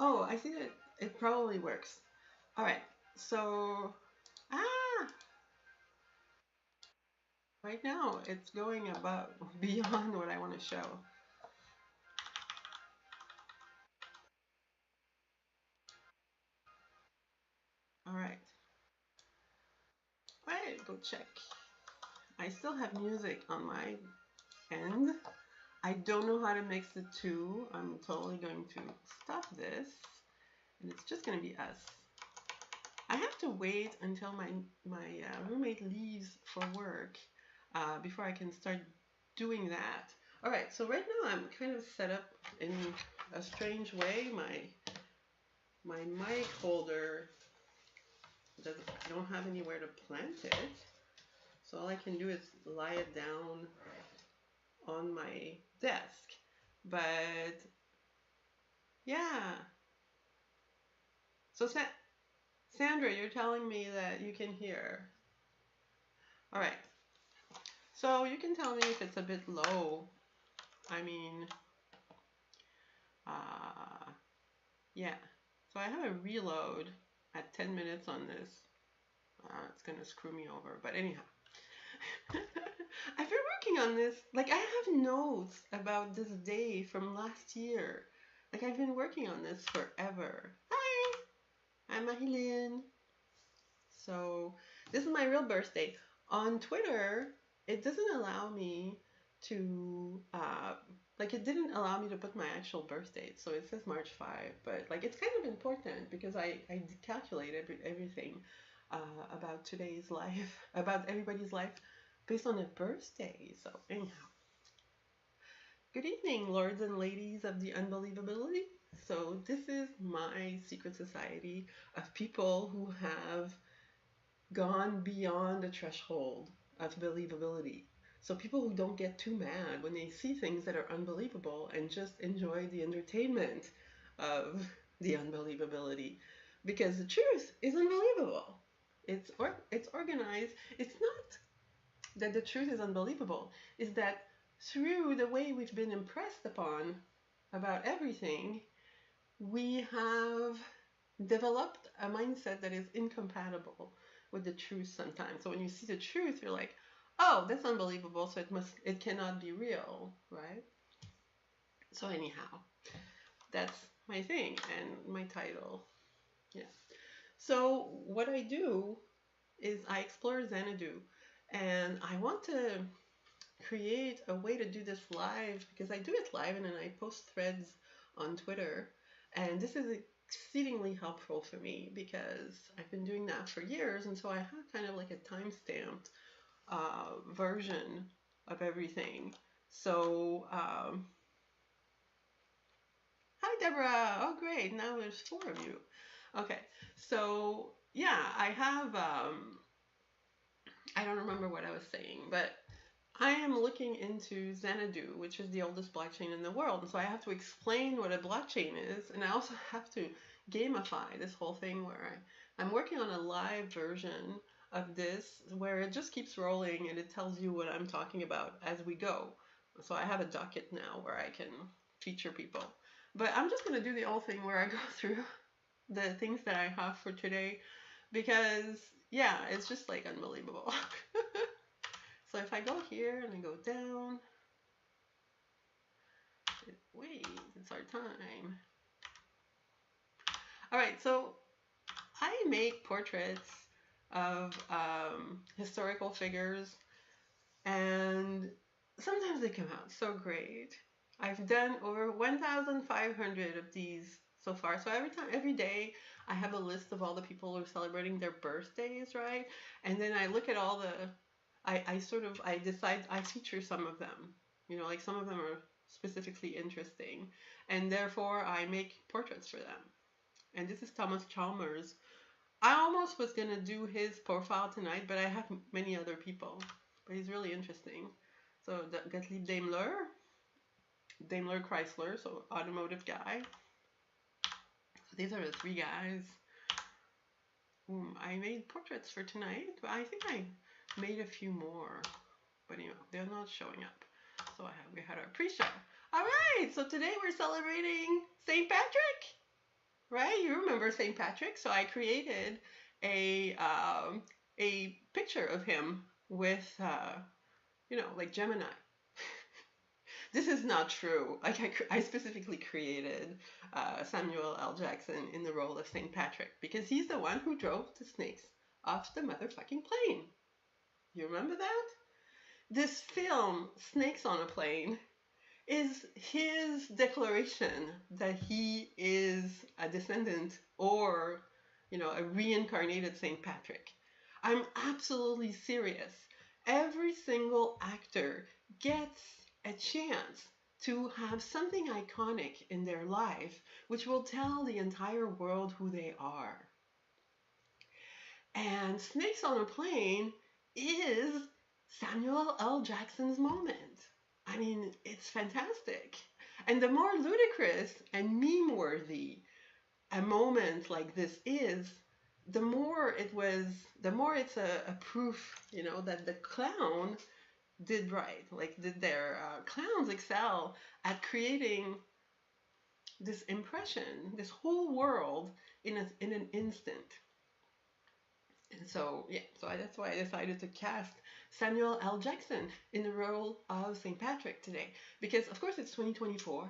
Oh, I see that it probably works. All right. So, ah, right now it's going above, beyond what I want to show. All right. All right, go check. I still have music on my end. I don't know how to mix the two. I'm totally going to stop this, and it's just going to be us. I have to wait until my roommate leaves for work before I can start doing that. All right, so right now I'm kind of set up in a strange way. My mic holder doesn't, I don't have anywhere to plant it, so all I can do is lie it down on my desk. But yeah, so Sandra, you're telling me that you can hear. All right, so you can tell me if it's a bit low. I mean, uh, yeah. So I have a reload at 10 minutes on this. It's gonna screw me over, but anyhow. I've been working on this. Like, I have notes about this day from last year. Like, I've been working on this forever. Hi, I'm Marilyn. So, this is my real birthday. On Twitter, it doesn't allow me to, like, it didn't allow me to put my actual birth date. So it says March 5, but, like, it's kind of important because I calculate everything about today's life, about everybody's life based on their birthday. So, anyhow, good evening, lords and ladies of the unbelievability. So, this is my secret society of people who have gone beyond the threshold of believability. So, people who don't get too mad when they see things that are unbelievable and just enjoy the entertainment of the unbelievability. Because the truth is unbelievable. It's organized. It's not that the truth is unbelievable, is that through the way we've been impressed upon about everything, we have developed a mindset that is incompatible with the truth sometimes. So when you see the truth, you're like, oh, that's unbelievable, so it cannot be real, right? So anyhow, that's my thing and my title. Yeah. So what I do is I explore Xanadu, and I want to create a way to do this live because I do it live and then I post threads on Twitter. And this is exceedingly helpful for me because I've been doing that for years. And so I have kind of like a time stamped version of everything. So, hi, Deborah. Oh, great. Now there's four of you. Okay. So, yeah, I have, I don't remember what I was saying, but I am looking into Xanadu, which is the oldest blockchain in the world. And so I have to explain what a blockchain is. And I also have to gamify this whole thing where I'm working on a live version of this where it just keeps rolling and it tells you what I'm talking about as we go. So I have a docket now where I can feature people. But I'm just going to do the old thing where I go through the things that I have for today because, yeah, it's just like unbelievable. So if I go here and I go down, wait, it's our time. All right, so I make portraits of historical figures, and sometimes they come out so great. I've done over 1,500 of these so far. So every day, I have a list of all the people who are celebrating their birthdays, right? And then I look at all the I decide I feature some of them. You know, like some of them are specifically interesting, and therefore I make portraits for them. And this is Thomas Chalmers. I almost was gonna do his profile tonight, but I have many other people. But he's really interesting. So Gottlieb Daimler Chrysler, so automotive guy. So these are the three guys whom I made portraits for tonight. But I think I made a few more, but anyway, they're not showing up. So we had our pre-show. All right, so today we're celebrating St. Patrick. right? You remember St. Patrick? So I created a picture of him with like Gemini. This is not true. Like I specifically created Samuel L. Jackson in the role of St. Patrick because he's the one who drove the snakes off the motherfucking plane. You remember that? This film, Snakes on a Plane, is his declaration that he is a descendant or, a reincarnated St. Patrick. I'm absolutely serious. Every single actor gets a chance to have something iconic in their life which will tell the entire world who they are. And Snakes on a Plane is Samuel L. Jackson's moment. I mean, it's fantastic. And the more ludicrous and meme worthy a moment like this is, the more it's a proof, that the clown did right. Like, did their clowns excel at creating this impression, this whole world in an instant. And so, yeah, that's why I decided to cast Samuel L. Jackson in the role of St. Patrick today. Because, of course, it's 2024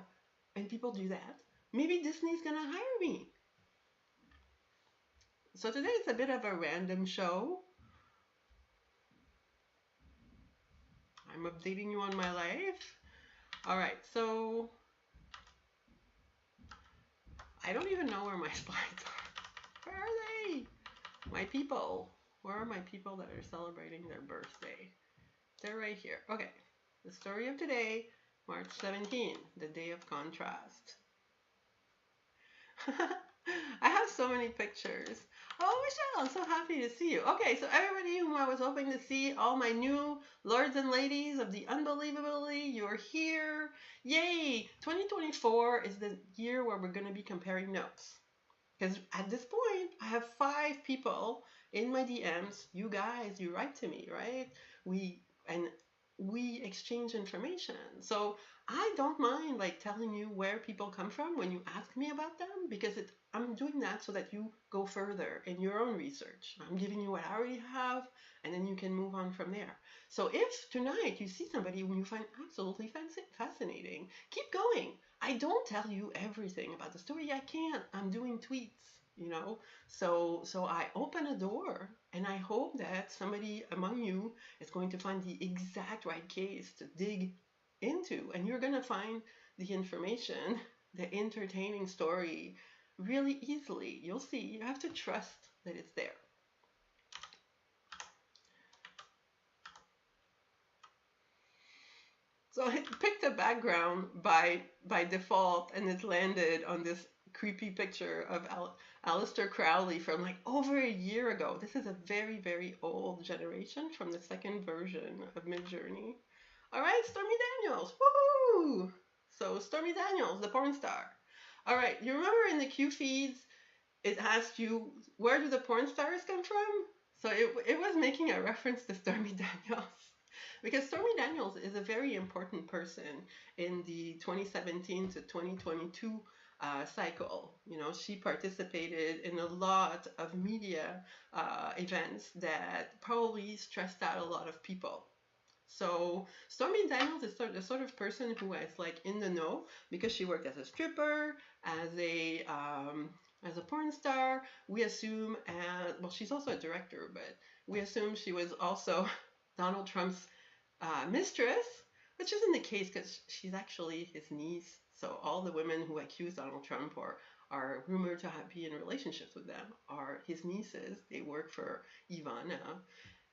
and people do that. Maybe Disney's going to hire me. So today it's a bit of a random show. I'm updating you on my life. All right, so I don't even know where my slides are. Where are they? My people. Where are my people that are celebrating their birthday? They're right here. Okay. The story of today, March 17, the day of contrast. I have so many pictures. Oh, Michelle, I'm so happy to see you. Okay, so everybody whom I was hoping to see, all my new lords and ladies of the unbelievability, you're here. Yay! 2024 is the year where we're going to be comparing notes. Because at this point, I have 5 people in my DMs. You guys, you write to me, right? We exchange information. So I don't mind like telling you where people come from when you ask me about them because I'm doing that so that you go further in your own research. I'm giving you what I already have and then you can move on from there. So if tonight you see somebody whom you find absolutely fascinating, keep going. I don't tell you everything about the story. I can't. I'm doing tweets. So I open a door and I hope that somebody among you is going to find the exact right case to dig into, and you're going to find the information, the entertaining story really easily. You'll see. You have to trust that it's there. So I picked a background by default, and it landed on this creepy picture of Aleister Crowley from like over a year ago. This is a very, very old generation from the second version of Midjourney. All right, Stormy Daniels, woohoo! So Stormy Daniels, the porn star. All right, you remember in the Q feeds, it asked you, where do the porn stars come from? So it was making a reference to Stormy Daniels. Because Stormy Daniels is a very important person in the 2017 to 2022 cycle. She participated in a lot of media events that probably stressed out a lot of people. So Stormy Daniels is the sort of person who is like in the know because she worked as a stripper, as a porn star. We assume, well, she's also a director, but we assume she was also Donald Trump's mistress, which isn't the case because she's actually his niece. So all the women who accuse Donald Trump or are rumored to be in relationships with them are his nieces. They work for Ivana.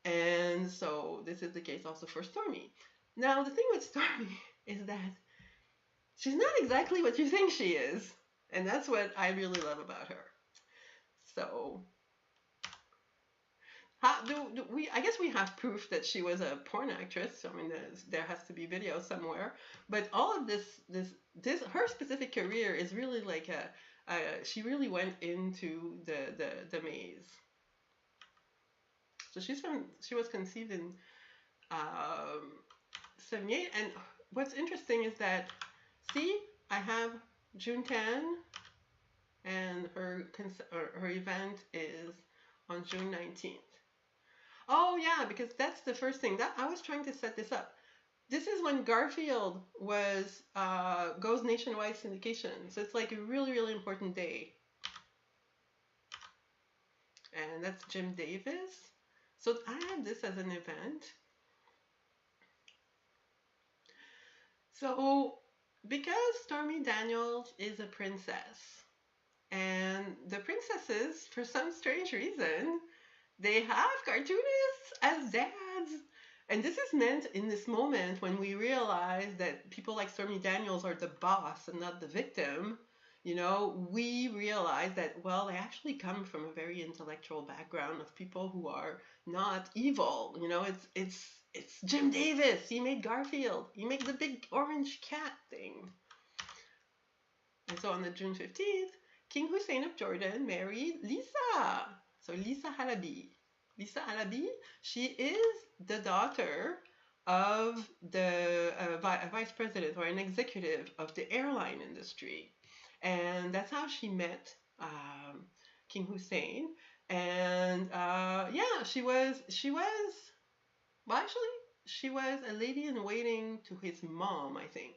And so this is the case also for Stormy. Now, the thing with Stormy is that she's not exactly what you think she is. And that's what I really love about her. So I guess we have proof that she was a porn actress. I mean, there has to be video somewhere. But all of this, her specific career is really like she really went into the maze. So she was conceived in 78. And what's interesting is that, see, I have June 10, and her event is on June 19th. Oh yeah, because that's the first thing that I was trying to set this up. This is when Garfield was goes nationwide syndication, so it's like a really really important day, and that's Jim Davis. So I had this as an event. So because Stormy Daniels is a princess, and the princesses, for some strange reason, they have cartoonists as dads. And this is meant in this moment when we realize that people like Stormy Daniels are the boss and not the victim. We realize that, well, they actually come from a very intellectual background of people who are not evil. It's Jim Davis. He made Garfield. He made the big orange cat thing. And so on the June 15th, King Hussein of Jordan married Lisa. So Lisa Halabi. Lisa Halabi, she is the daughter of the vice president or an executive of the airline industry. And that's how she met King Hussein. And yeah, well, actually, she was a lady in waiting to his mom, I think,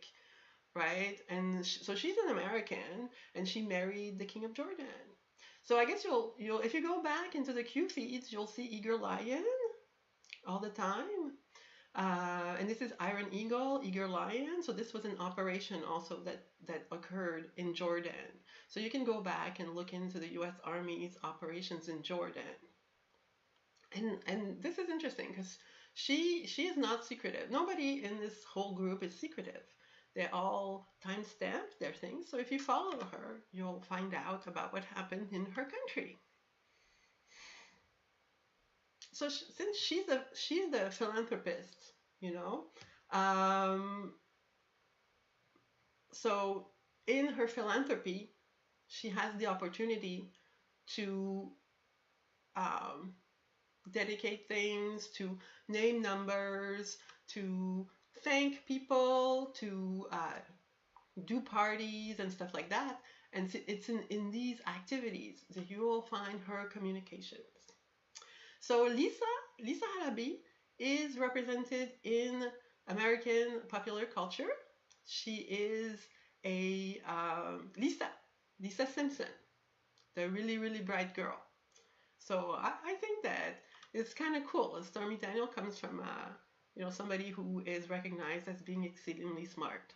right? And so she's an American, and she married the king of Jordan. So I guess you'll if you go back into the Q feeds, you'll see Eager Lion all the time. And this is Iron Eagle, Eager Lion. So this was an operation also that occurred in Jordan. So you can go back and look into the U.S. Army's operations in Jordan. And this is interesting because she is not secretive. Nobody in this whole group is secretive. They all timestamp their things. So if you follow her, you'll find out about what happened in her country. So since she's the philanthropist, you know, um, so in her philanthropy, she has the opportunity to um, dedicate things, to name numbers, to thank people, to do parties and stuff like that. And it's in these activities that you will find her communications. So Lisa Halabi is represented in American popular culture. She is a Lisa Simpson, the really really bright girl. So I think that it's kind of cool. Stormy Daniel comes from somebody who is recognized as being exceedingly smart.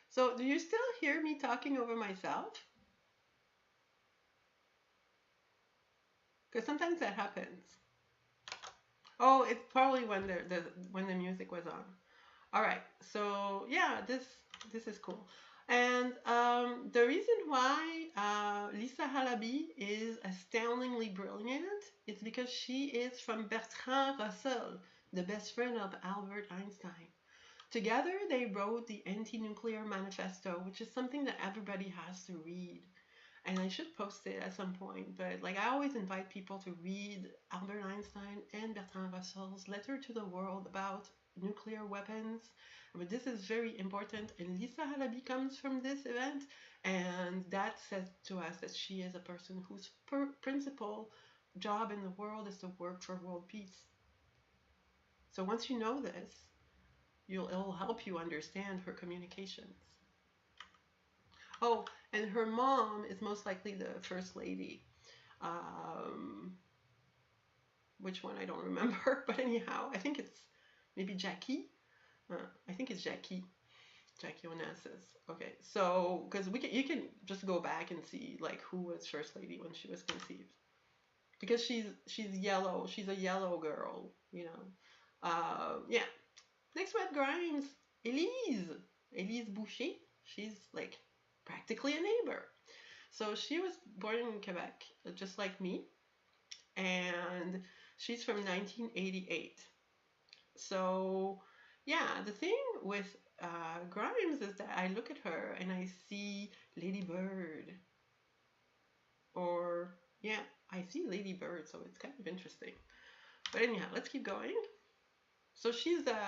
So do you still hear me talking over myself? Because sometimes that happens. Oh, it's probably when the music was on. All right. So yeah, this is cool. And the reason why Lisa Halabi is astoundingly brilliant is because she is from Bertrand Russell, the best friend of Albert Einstein. Together, they wrote the Anti-Nuclear Manifesto, which is something that everybody has to read. And I should post it at some point, but like I always invite people to read Albert Einstein and Bertrand Russell's Letter to the World about nuclear weapons. But this is very important, and Lisa Halabi comes from this event, and that says to us that she is a person whose principal job in the world is to work for world peace. So once you know this, it'll help you understand her communications. Oh, and her mom is most likely the first lady. Um, which one I don't remember, but anyhow, I think it's maybe Jackie. I think it's Jackie Onassis. Okay, so because you can just go back and see like who was first lady when she was conceived, because she's yellow. She's a yellow girl, you know. Yeah. Next one, Grimes, Elise Boucher. She's like practically a neighbor. So she was born in Quebec, just like me, and she's from 1988. So, yeah, the thing with Grimes is that I look at her and I see Lady Bird. or yeah, I see ladybird, so it's kind of interesting. But anyhow, let's keep going. So she's the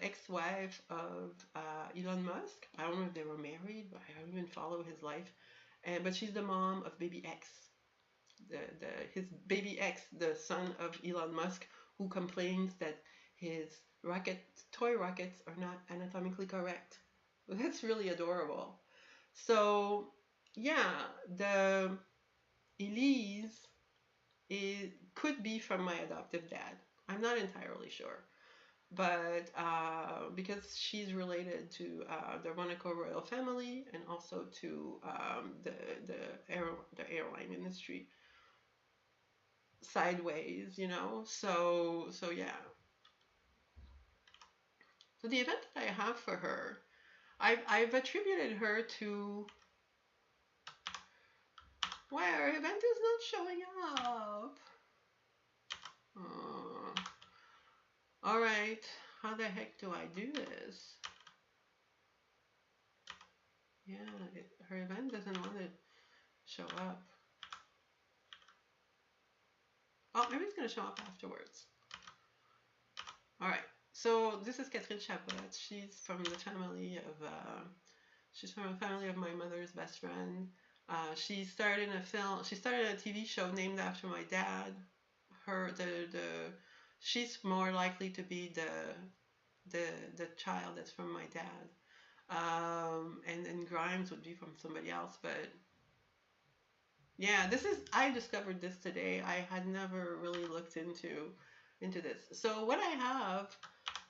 ex-wife of Elon Musk. I don't know if they were married, but I don't even follow his life. And but she's the mom of baby X, the his baby X, the son of Elon Musk, who complains that his toy rockets are not anatomically correct. That's really adorable. So yeah, the Elise is could be from my adoptive dad. I'm not entirely sure, but because she's related to the Monaco royal family and also to the airline industry sideways, you know. So yeah. So the event that I have for her, I've attributed her to why our event is not showing up. Uh, all right, how the heck do I do this? Yeah, her event doesn't want to show up. Oh, maybe it's gonna show up afterwards. All right. So this is Catherine Chapot. She's from a family of my mother's best friend. She starred in a film. She started a TV show named after my dad. She's more likely to be the child that's from my dad. And then Grimes would be from somebody else. But yeah, I discovered this today. I had never really looked into this. So what I have,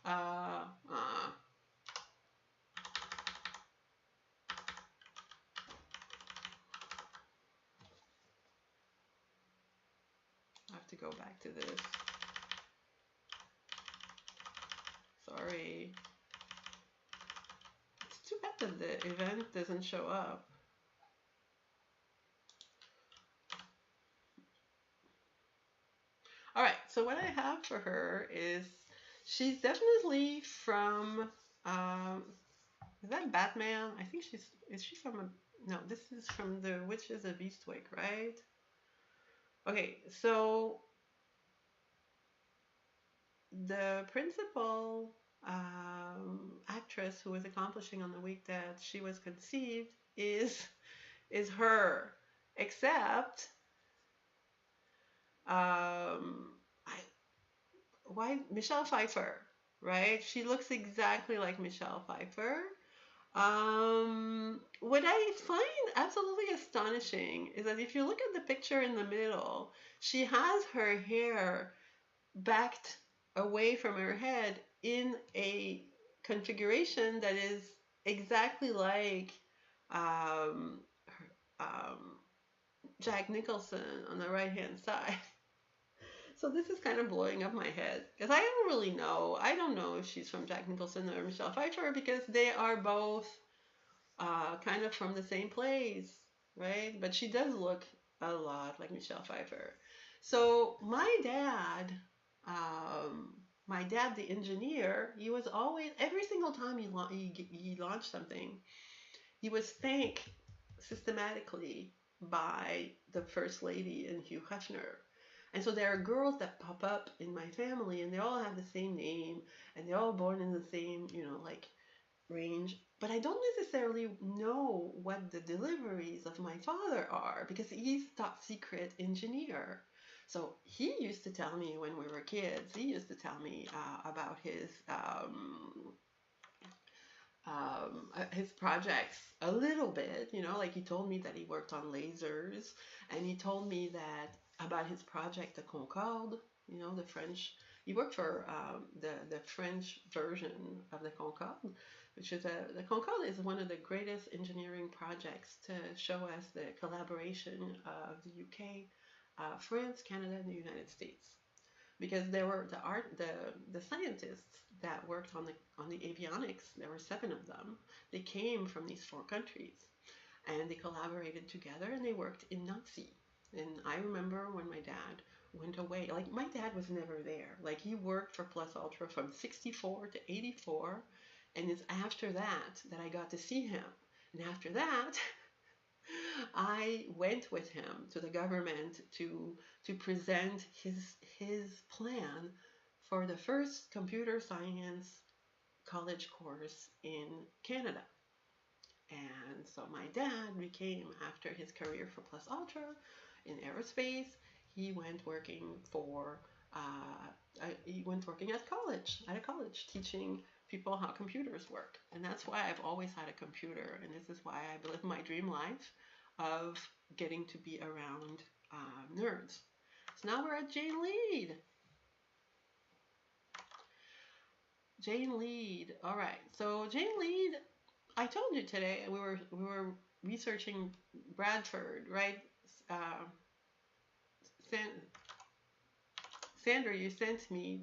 uh, uh, I have to go back to this. Sorry. It's too bad that the event doesn't show up. All right, so what I have for her is she's definitely from, um, is that Batman? I think is she from no, this is from the Witches of Eastwick, right? Okay, so the principal actress who was accomplishing on the week that she was conceived is her, except I why Michelle Pfeiffer, right? She looks exactly like Michelle Pfeiffer. What I find absolutely astonishing is that if you look at the picture in the middle, she has her hair backed away from her head in a configuration that is exactly like um, um, Jack Nicholson on the right hand side. So this is kind of blowing up my head because I don't really know. I don't know if she's from Jack Nicholson or Michelle Pfeiffer because they are both kind of from the same place, right? But she does look a lot like Michelle Pfeiffer. So my dad, the engineer, he was always every single time he launched something, he was thanked systematically by the first lady and Hugh Hefner. And so there are girls that pop up in my family, and they all have the same name, and they're all born in the same, like range. But I don't necessarily know what the deliveries of my father are because he's top secret engineer. So he used to tell me when we were kids. He used to tell me about his projects a little bit, like he told me that he worked on lasers, and he told me that about his project, the Concorde, the French. He worked for the French version of the Concorde, which is the Concorde is one of the greatest engineering projects to show us the collaboration of the UK, France, Canada, and the United States, because there were the scientists that worked on the avionics. There were 7 of them. They came from these 4 countries, and they collaborated together, and they worked in Nazi. And I remember when my dad went away. Like, my dad was never there. Like, he worked for Plus Ultra from 64 to 84, and it's after that that I got to see him. And after that, I went with him to the government to present his plan for the first computer science college course in Canada. And so my dad became, after his career for Plus Ultra in aerospace, he went working for he went working at a college, teaching people how computers work. And that's why I've always had a computer, and this is why I've lived my dream life of getting to be around nerds. So now we're at Jane Lead. Jane Lead. All right. So Jane Lead, I told you today we were researching Bradford, right? Uh, San, Sandra, you sent me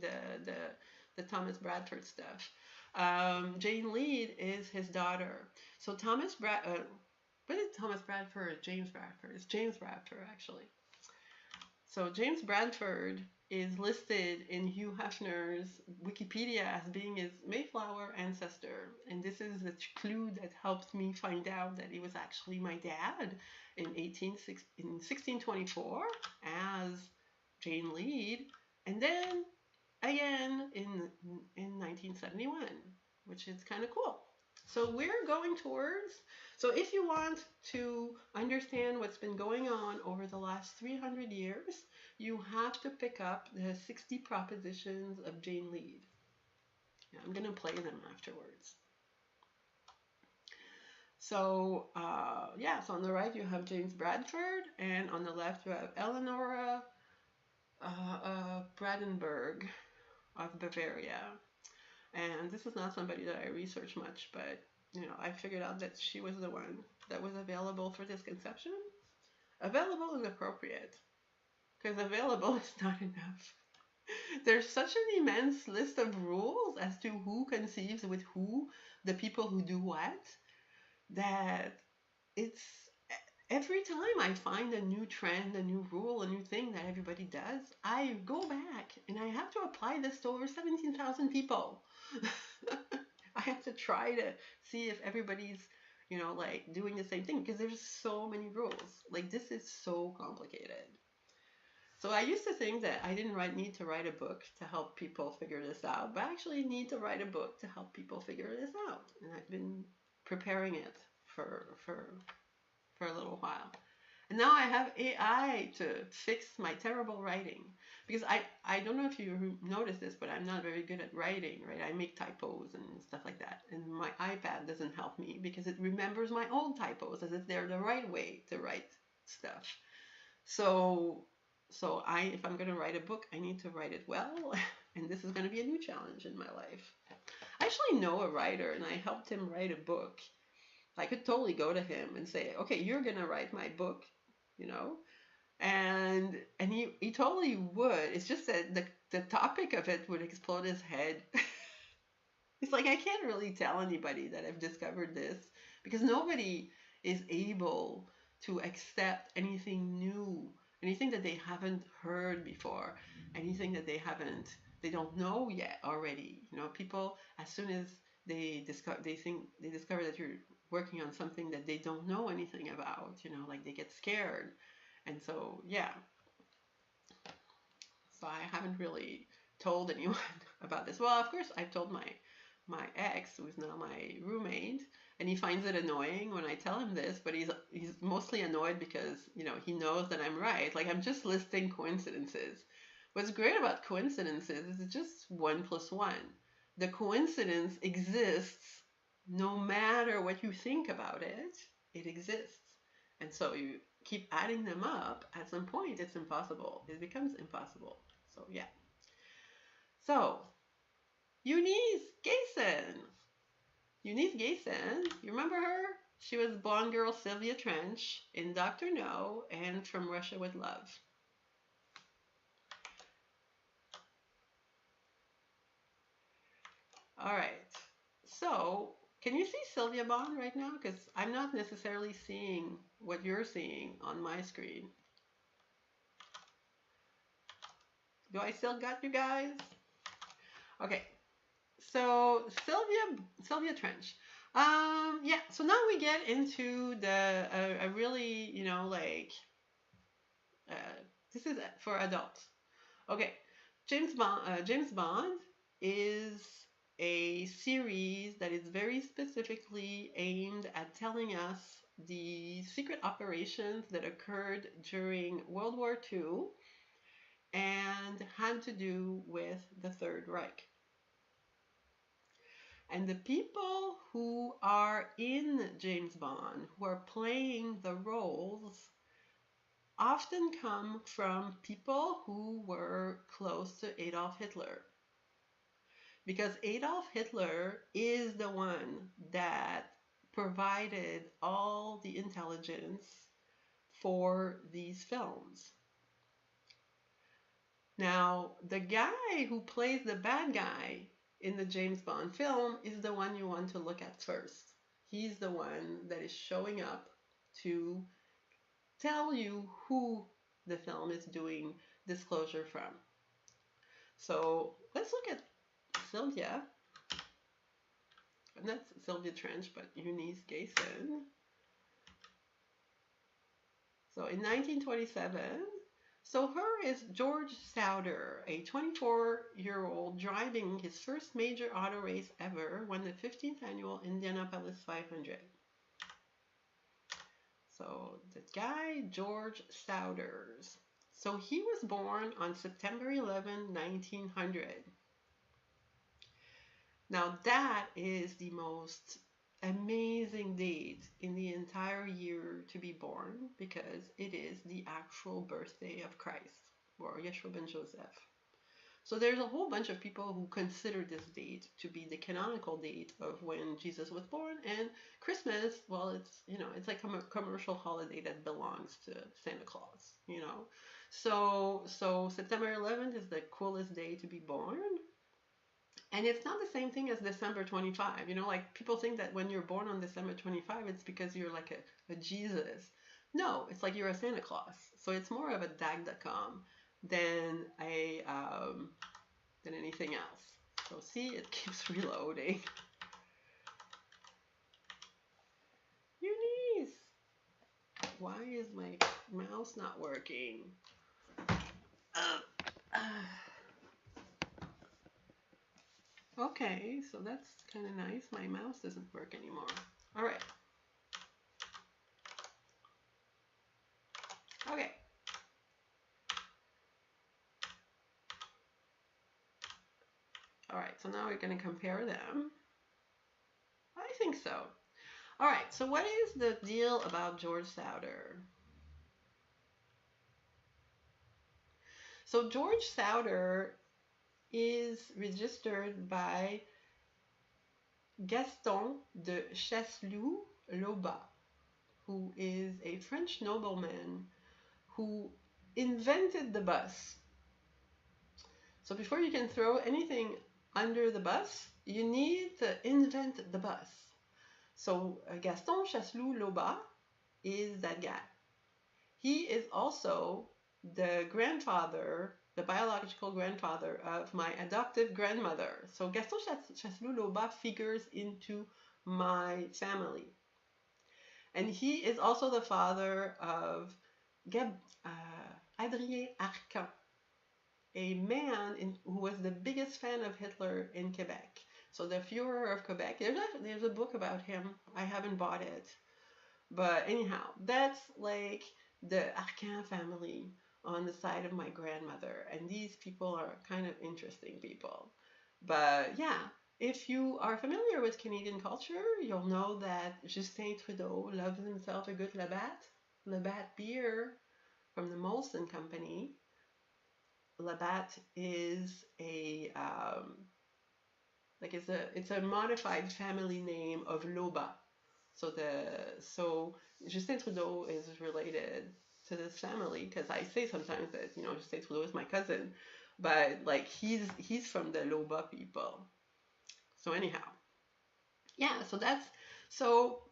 the Thomas Bradford stuff. Jane Lead is his daughter. So what is Thomas Bradford? James Bradford. It's James Bradford actually. So James Bradford is listed in Hugh Hefner's Wikipedia as being his Mayflower ancestor. And this is the clue that helped me find out that he was actually my dad in 1624 as Jane Lead. And then again in 1971, which is kind of cool. So we're going towards, so if you want to understand what's been going on over the last 300 years, you have to pick up the 60 propositions of Jane Lead. Yeah, I'm going to play them afterwards. So, so on the right you have James Bradford, and on the left you have Eleonora Brandenburg of Bavaria. And this is not somebody that I research much, but I figured out that she was the one that was available for this conception. Available is appropriate, because available is not enough. There's such an immense list of rules as to who conceives with who, the people who do what, that it's every time I find a new trend, a new rule, a new thing that everybody does, I go back and I have to apply this to over 17,000 people. I have to try to see if everybody's, like doing the same thing, because there's so many rules. Like, this is so complicated. So I used to think that I didn't need to write a book to help people figure this out, but I actually need to write a book to help people figure this out. And I've been preparing it for a little while. And now I have AI to fix my terrible writing. Because I don't know if you noticed this, but I'm not very good at writing, right? I make typos and stuff like that. And my iPad doesn't help me because it remembers my old typos as if they're the right way to write stuff. So if I'm going to write a book, I need to write it well. And this is going to be a new challenge in my life. I actually know a writer, and I helped him write a book. I could totally go to him and say, okay, you're going to write my book, and he totally would. It's just that the topic of it would explode his head. It's like, I can't really tell anybody that I've discovered this, because nobody is able to accept anything new, anything that they haven't heard before, anything that they don't know yet already. People, as soon as they discover that you're working on something that they don't know anything about, like they get scared. And so, yeah. So I haven't really told anyone about this. Well, of course, I've told my ex, who's now my roommate, and he finds it annoying when I tell him this, but he's mostly annoyed because, he knows that I'm right. Like, I'm just listing coincidences. What's great about coincidences is it's just 1 + 1. The coincidence exists no matter what you think about it, it exists. And so you keep adding them up, at some point it's impossible. It becomes impossible. So yeah. So, Eunice Gayson. Eunice Gayson, you remember her? She was Bond girl Sylvia Trench in Dr. No and From Russia with Love. All right. So, can you see Sylvia Bond right now? Because I'm not necessarily seeing what you're seeing on my screen. Do I still got you guys? Okay. So Sylvia Trench. Yeah. So now we get into the a really, uh, this is for adults. Okay, James Bond is a series that is very specifically aimed at telling us the secret operations that occurred during World War II and had to do with the Third Reich. And the people who are in James Bond, who are playing the roles, often come from people who were close to Adolf Hitler. Because Adolf Hitler is the one that provided all the intelligence for these films. Now, the guy who plays the bad guy in the James Bond film is the one you want to look at first. He's the one that is showing up to tell you who the film is doing disclosure from. So let's look at Sylvia. Not Sylvia Trench, but Eunice Gayson. So in 1927, so her is George Sauter, a 24-year-old driving his first major auto race ever, won the 15th annual Indianapolis 500. So the guy, George Souders. So he was born on September 11, 1900. Now that is the most amazing date in the entire year to be born because it is the actual birthday of Christ, or Yeshua ben Joseph. So there's a whole bunch of people who consider this date to be the canonical date of when Jesus was born, and Christmas, well, it's like a commercial holiday that belongs to Santa Claus. So September 11th is the coolest day to be born. And it's not the same thing as December 25. Like people think that when you're born on December 25, it's because you're like a Jesus. No, it's like you're a Santa Claus. So it's more of a dag.com than than anything else. So see, it keeps reloading. Eunice, why is my mouse not working? Okay, so that's kind of nice. My mouse doesn't work anymore. All right. Okay. All right, so now we're going to compare them. I think so. All right, so what is the deal about George Sauter? So George Sauter is registered by Gaston de Chasseloup-Laubat, who is a French nobleman who invented the bus. So before you can throw anything under the bus, you need to invent the bus. So Gaston Chasseloup-Laubat is that guy. He is also the grandfather, the biological grandfather of my adoptive grandmother. So Gaston Chasseloup-Laubat figures into my family. And he is also the father of Adrien Arcan, a man who was the biggest fan of Hitler in Quebec. So the Führer of Quebec, there's a book about him. I haven't bought it. But anyhow, that's like the Arcan family on the side of my grandmother. And these people are kind of interesting people. But yeah, if you are familiar with Canadian culture, you'll know that Justin Trudeau loves himself a good Labatt beer from the Molson Company. Labatt is it's a modified family name of Laubat. So Justin Trudeau is related to this family because I say sometimes that Justin Trudeau is my cousin, but like he's from the Laubat people. So anyhow, yeah. So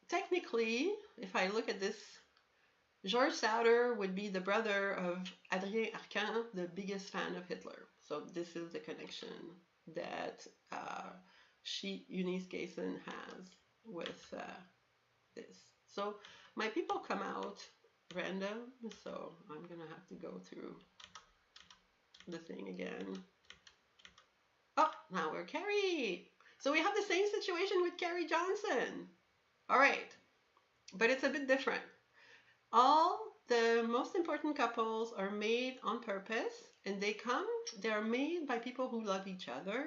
technically, if I look at this, Georges Sauter would be the brother of Adrien Arcan, the biggest fan of Hitler. So this is the connection that Eunice Gayson has with this. So my people come out random, so I'm gonna have to go through the thing again. Oh, now we're Carrie. So we have the same situation with Carrie Johnson. All right, but it's a bit different. All the most important couples are made on purpose, and they're made by people who love each other.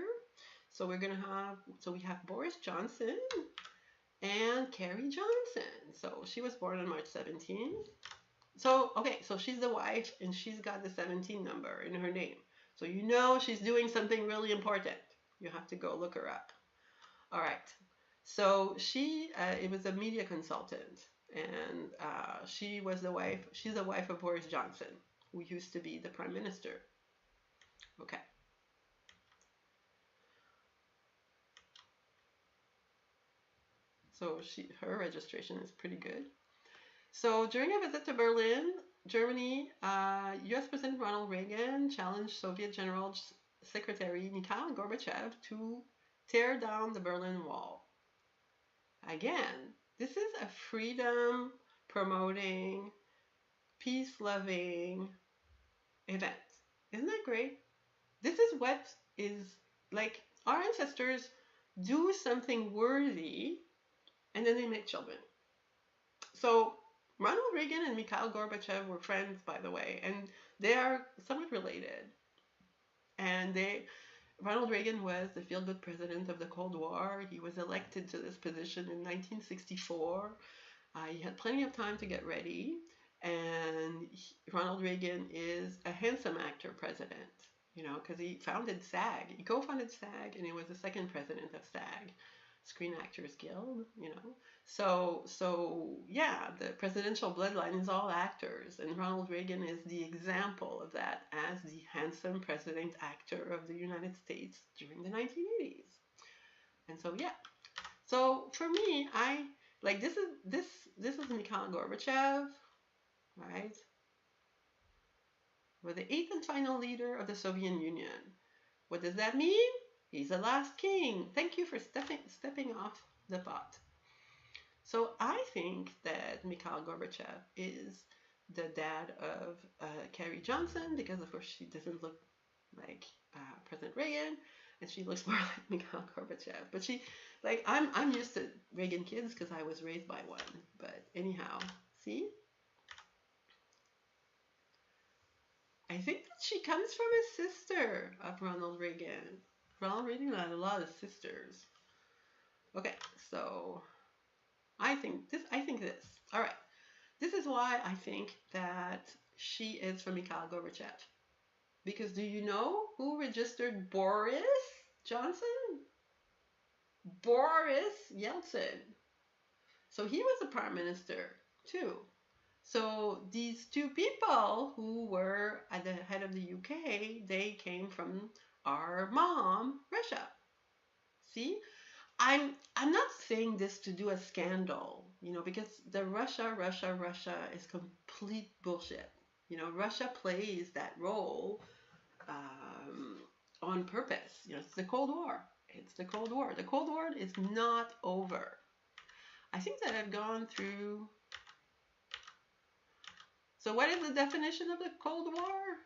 So we have Boris Johnson and Carrie Johnson. So she was born on March 17th. So, okay, so she's the wife and she's got the 17 number in her name. So you know she's doing something really important. You have to go look her up. All right. So it was a media consultant, and she's the wife of Boris Johnson, who used to be the prime minister. Okay. So her registration is pretty good. So during a visit to Berlin, Germany, U.S. President Ronald Reagan challenged Soviet General Secretary Mikhail Gorbachev to tear down the Berlin Wall. Again, this is a freedom promoting, peace loving event. Isn't that great? This is what is like our ancestors do something worthy and then they make children. So Ronald Reagan and Mikhail Gorbachev were friends, by the way, and they are somewhat related. And Ronald Reagan was the feel-good president of the Cold War. He was elected to this position in 1964. He had plenty of time to get ready. And Ronald Reagan is a handsome actor president, because he founded SAG. He co-founded SAG, and he was the second president of SAG, Screen Actors Guild, So yeah, the presidential bloodline is all actors, and Ronald Reagan is the example of that as the handsome president actor of the United States during the 1980s. And so yeah, so for me, I like this is Mikhail Gorbachev, right? We're the eighth and final leader of the Soviet Union. What does that mean? He's the last king. Thank you for stepping off the pot. So I think that Mikhail Gorbachev is the dad of Carrie Johnson, because of course she doesn't look like President Reagan, and she looks more like Mikhail Gorbachev. But I'm used to Reagan kids because I was raised by one. But anyhow, see? I think that she comes from a sister of Ronald Reagan. Ronald Reagan had a lot of sisters. Okay, so I think this. All right. This is why I think that she is from Mikhail Gorbachev. Because do you know who registered Boris Johnson? Boris Yeltsin. So he was a prime minister too. So these two people who were at the head of the UK, they came from our mom, Russia. See? I'm not saying this to do a scandal, because the Russia is complete bullshit. Russia plays that role on purpose. It's the Cold War. It's the Cold War. The Cold War is not over. I think that I've gone through. So what is the definition of the Cold War?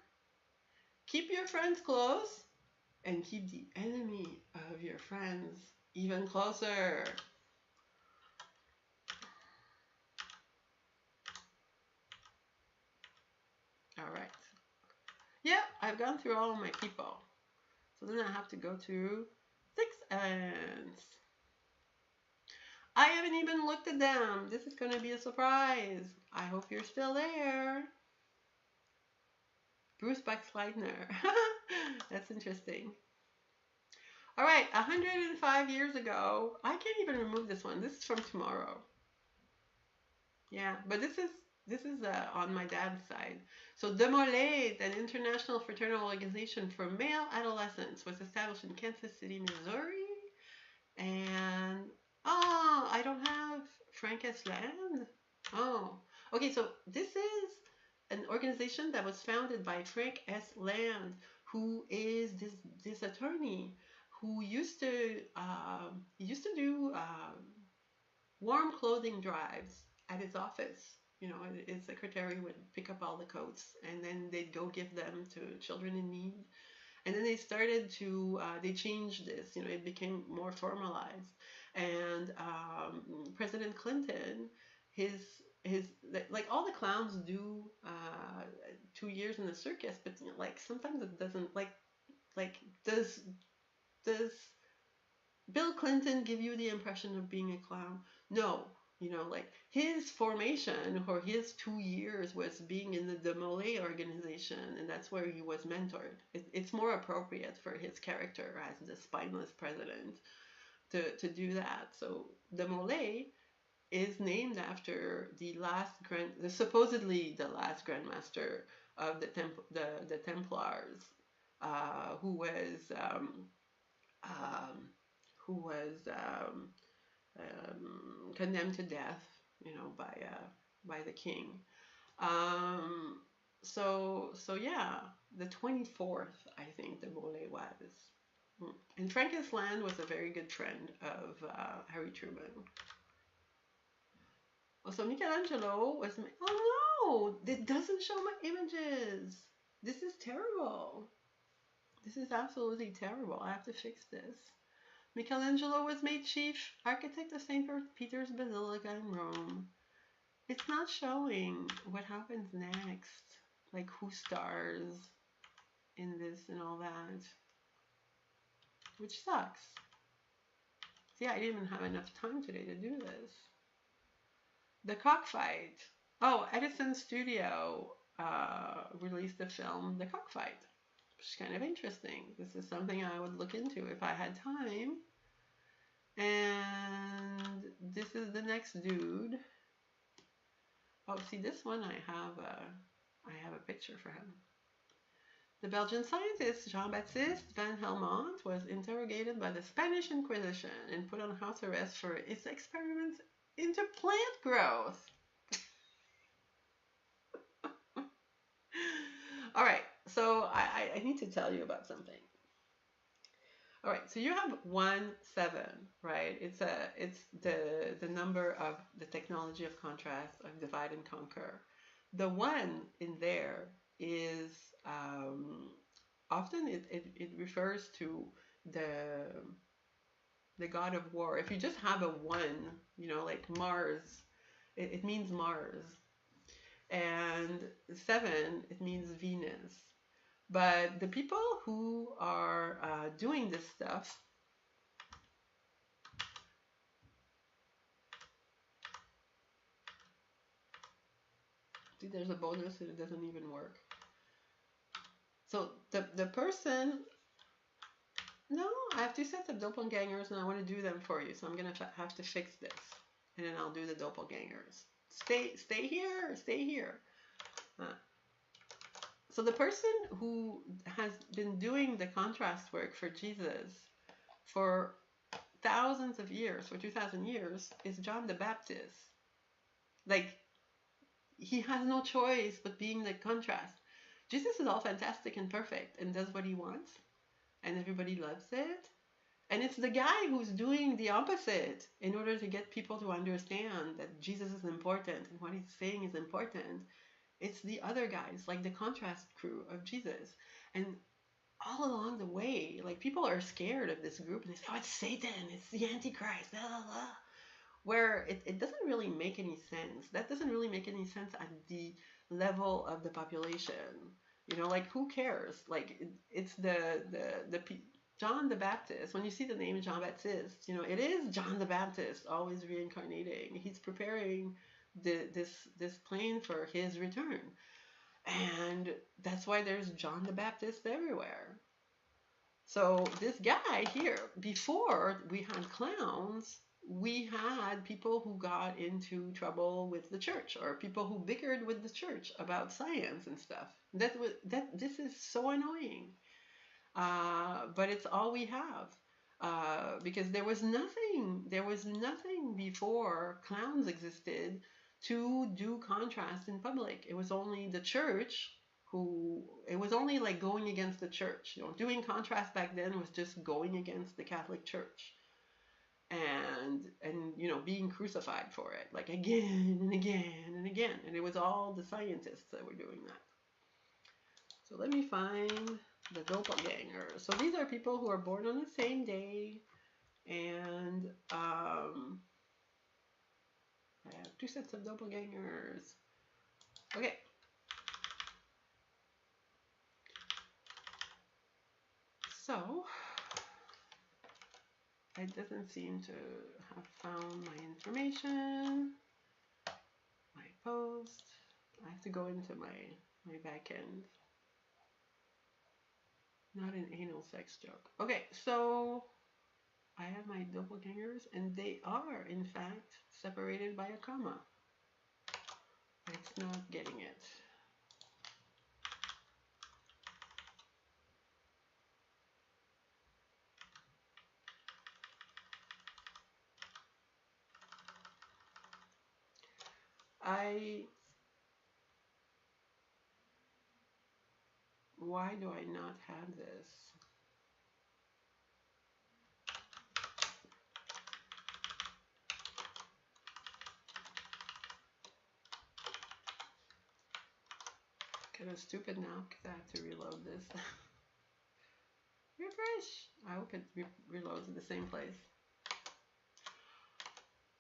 Keep your friends close and keep the enemy of your friends even closer. All right. Yeah, I've gone through all of my people. So then I have to go to 6 ends. I haven't even looked at them. This is going to be a surprise. I hope you're still there. Bruce Boxleitner. That's interesting. All right, 105 years ago. I can't even remove this one. This is from tomorrow. Yeah, but this is on my dad's side. So Demolade, an international fraternal organization for male adolescents, was established in Kansas City, Missouri. And I don't have Frank S. Land. Oh, okay. So this is an organization that was founded by Frank S. Land, who is this attorney who used to do warm clothing drives at his office. You know, his secretary would pick up all the coats and then they'd go give them to children in need. And then they started to they changed this. You know, it became more formalized. And President Clinton, his his like all the clowns do 2 years in the circus, but you know, like sometimes it doesn't like does Bill Clinton give you the impression of being a clown? No. You know, like his formation or his 2 years was being in the Demolay organization, and that's where he was mentored. It's more appropriate for his character as the spineless president to do that. So Demolay is named after supposedly the last Grandmaster of the Templars, who was um, who was condemned to death, you know, by the king. Um, so yeah, the 24th, I think the mole was. And Franken's Land was a very good friend of Harry Truman. Also, Michelangelo was. Oh no! It doesn't show my images. This is terrible. This is absolutely terrible. I have to fix this. Michelangelo was made chief architect of St. Peter's Basilica in Rome. It's not showing what happens next, like who stars in this and all that, which sucks. See, I didn't even have enough time today to do this. The Cockfight. Oh, Edison Studio released the film The Cockfight, which is kind of interesting. This is something I would look into if I had time. And this is the next dude. Oh, see this one I have a picture for him. The Belgian scientist Jean-Baptiste van Helmont was interrogated by the Spanish Inquisition and put on house arrest for his experiments into plant growth. All right, so I need to tell you about something. All right, so you have 1, 7, right? It's the number of the technology of contrast, of divide and conquer. The 1 in there is often it refers to the god of war. If you just have a 1, you know, like Mars, it means Mars. And 7, it means Venus. But the people who are doing this stuff, see, there's a bonus and it doesn't even work. So the person, no, I have 2 sets of doppelgangers and I want to do them for you. So I'm going to have to fix this. And then I'll do the doppelgangers. Stay here, stay here. So the person who has been doing the contrast work for Jesus for thousands of years, for 2,000 years, is John the Baptist. Like, he has no choice but being the contrast. Jesus is all fantastic and perfect and does what he wants, and everybody loves it. And it's the guy who's doing the opposite in order to get people to understand that Jesus is important and what he's saying is important. It's the other guys, like the contrast crew of Jesus. And all along the way, like people are scared of this group and they say, oh, it's Satan, it's the Antichrist, blah, blah, blah. Where it doesn't really make any sense. That doesn't really make any sense at the level of the population. You know, like who cares? Like it's the John the Baptist. When you see the name Jean Baptiste, you know, it is John the Baptist always reincarnating. He's preparing this plane for his return. And that's why there's John the Baptist everywhere. So this guy here, before we had clowns, we had people who got into trouble with the church or people who bickered with the church about science and stuff. This is so annoying. But it's all we have. Because there was nothing before clowns existed to do contrast in public. It was only the church who, it was only like going against the church. You know, doing contrast back then was just going against the Catholic Church. And you know, being crucified for it, like again and again and again. And it was all the scientists that were doing that. So let me find the doppelgangers. So these are people who are born on the same day, and I have two sets of doppelgangers. Okay. So it doesn't seem to have found my information, my post. I have to go into my back end. Not an anal sex joke. Okay, so I have my doppelgangers, and they are, in fact, separated by a comma. It's not getting it. Why do I not have this? Kind of stupid now because I have to reload this. Refresh. I hope it reloads in the same place.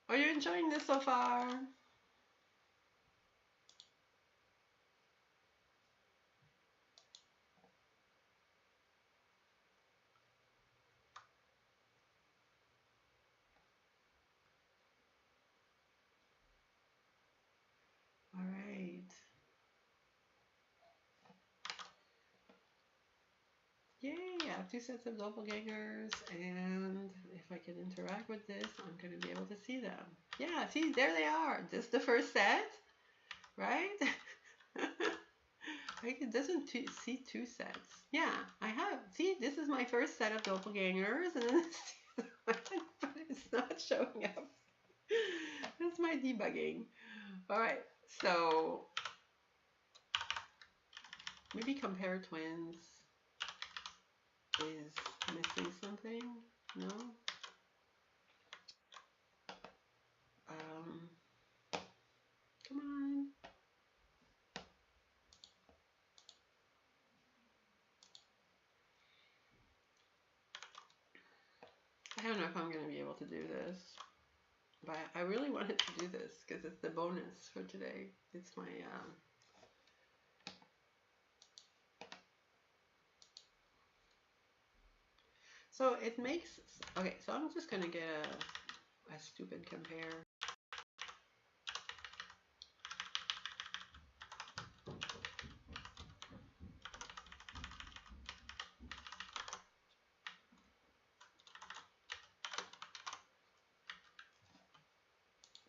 Are you enjoying this so far? All right. Yay, I have two sets of doppelgangers, and if I can interact with this, I'm going to be able to see them. Yeah, see, there they are. This is the first set, right? It doesn't see two sets. Yeah, I have. See, this is my first set of doppelgangers, and then but it's not showing up. That's my debugging. All right, so maybe compare twins is missing something. No. Come on. I don't know if I'm going to be able to do this, but I really wanted to do this because it's the bonus for today. It's my, so it makes, okay, so I'm just going to get a stupid compare.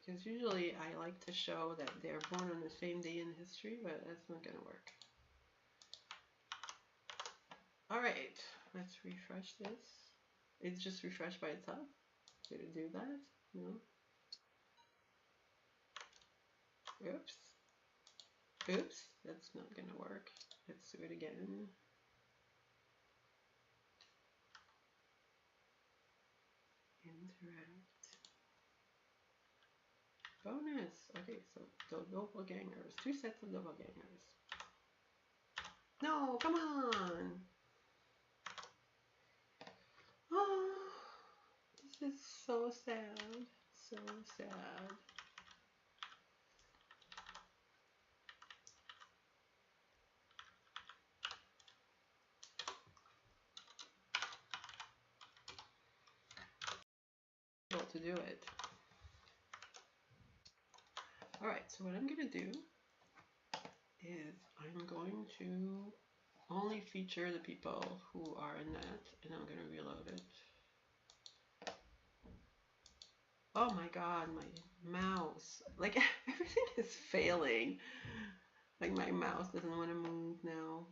Because usually I like to show that they're born on the same day in history, but that's not going to work. All right, let's refresh this. It's just refreshed by itself. Did it do that? No. Oops. Oops, that's not going to work. Let's do it again. Interact. Bonus. Okay, so doppelgangers. Two sets of doppelgangers. No, come on. Oh, this is so sad. So sad. Able to do it. Alright, so what I'm going to do is I'm going to only feature the people who are in that, and I'm going to reload it. Oh my god, my mouse. Like, everything is failing. Like, my mouse doesn't want to move now.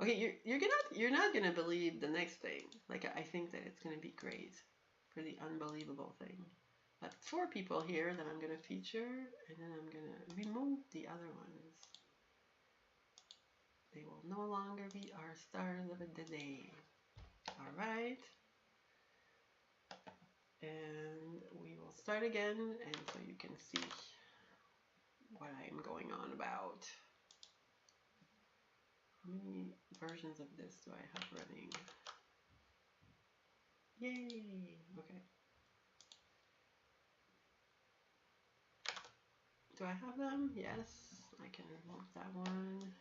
Okay, you're not gonna believe the next thing. Like, I think that it's gonna be great for the unbelievable thing. I have 4 people here that I'm gonna feature, and then I'm gonna remove the other ones. no longer be our stars of the day. All right. And we will start again, and so you can see what I'm going on about. How many versions of this do I have running? Yay! Okay. Do I have them? Yes. I can remove that one.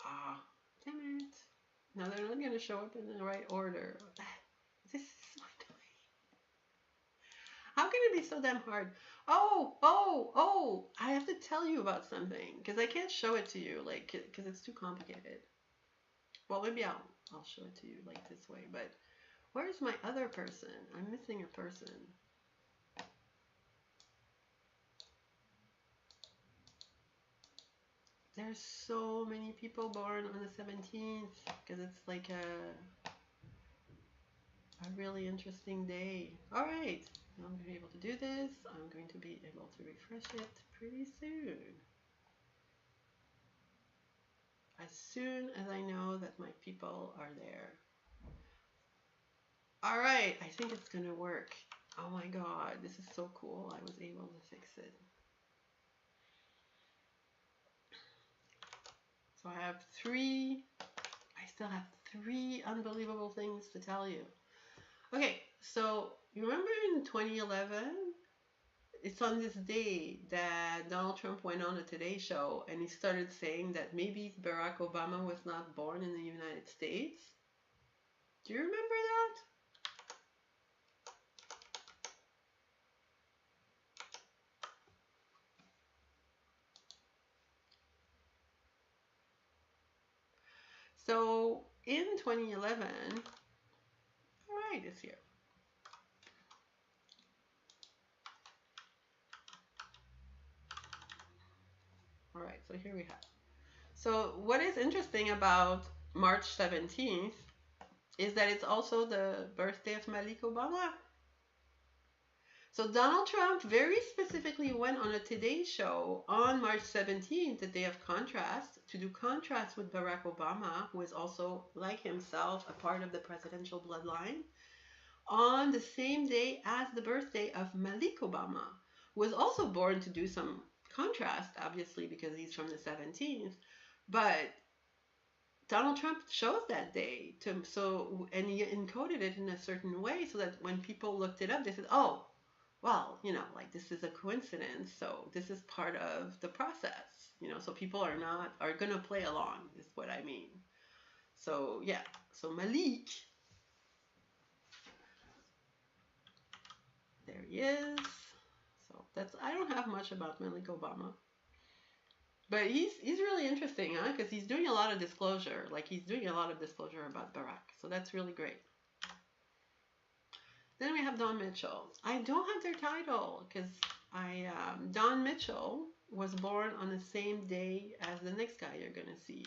Ah, damn it. Now they're not going to show up in the right order. This is so annoying. How can it be so damn hard? Oh, I have to tell you about something because I can't show it to you, like, because it's too complicated. Well, maybe I'll show it to you like this way, but where's my other person? I'm missing a person. There's so many people born on the 17th because it's like a really interesting day. All right, I'm going to be able to do this. I'm going to be able to refresh it pretty soon. As soon as I know that my people are there. All right, I think it's going to work. Oh my God, this is so cool. I was able to fix it. So I have I still have three unbelievable things to tell you. Okay, so you remember in 2011, it's on this day that Donald Trump went on a Today Show and he started saying that maybe Barack Obama was not born in the United States. Do you remember that? So in 2011, all right, it's here. All right, so here we have. So what is interesting about March 17th is that it's also the birthday of Malik Obama. So Donald Trump very specifically went on a Today Show on March 17th, the day of contrast, to do contrast with Barack Obama, who is also, like himself, a part of the presidential bloodline, on the same day as the birthday of Malik Obama, who was also born to do some contrast, obviously, because he's from the 17th. But Donald Trump chose that day and he encoded it in a certain way so that when people looked it up, they said, "Oh, well, like this is a coincidence, so this is part of the process, so people are gonna play along, is what I mean." So yeah, so Malik, there he is. So I don't have much about Malik Obama. But he's really interesting, huh? Because he's doing a lot of disclosure. Like he's doing a lot of disclosure about Barack. So that's really great. Then we have Don Mitchell. I don't have their title because Don Mitchell was born on the same day as the next guy you're gonna see.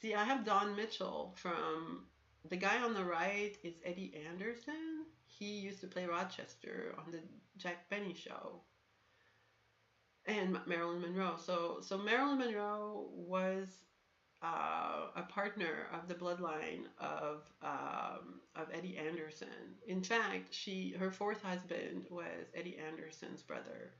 See, I have Don Mitchell from the guy on the right is Eddie Anderson. He used to play Rochester on the Jack Benny show. And Marilyn Monroe. So Marilyn Monroe was a partner of the bloodline of Eddie Anderson. In fact, her fourth husband was Eddie Anderson's brother.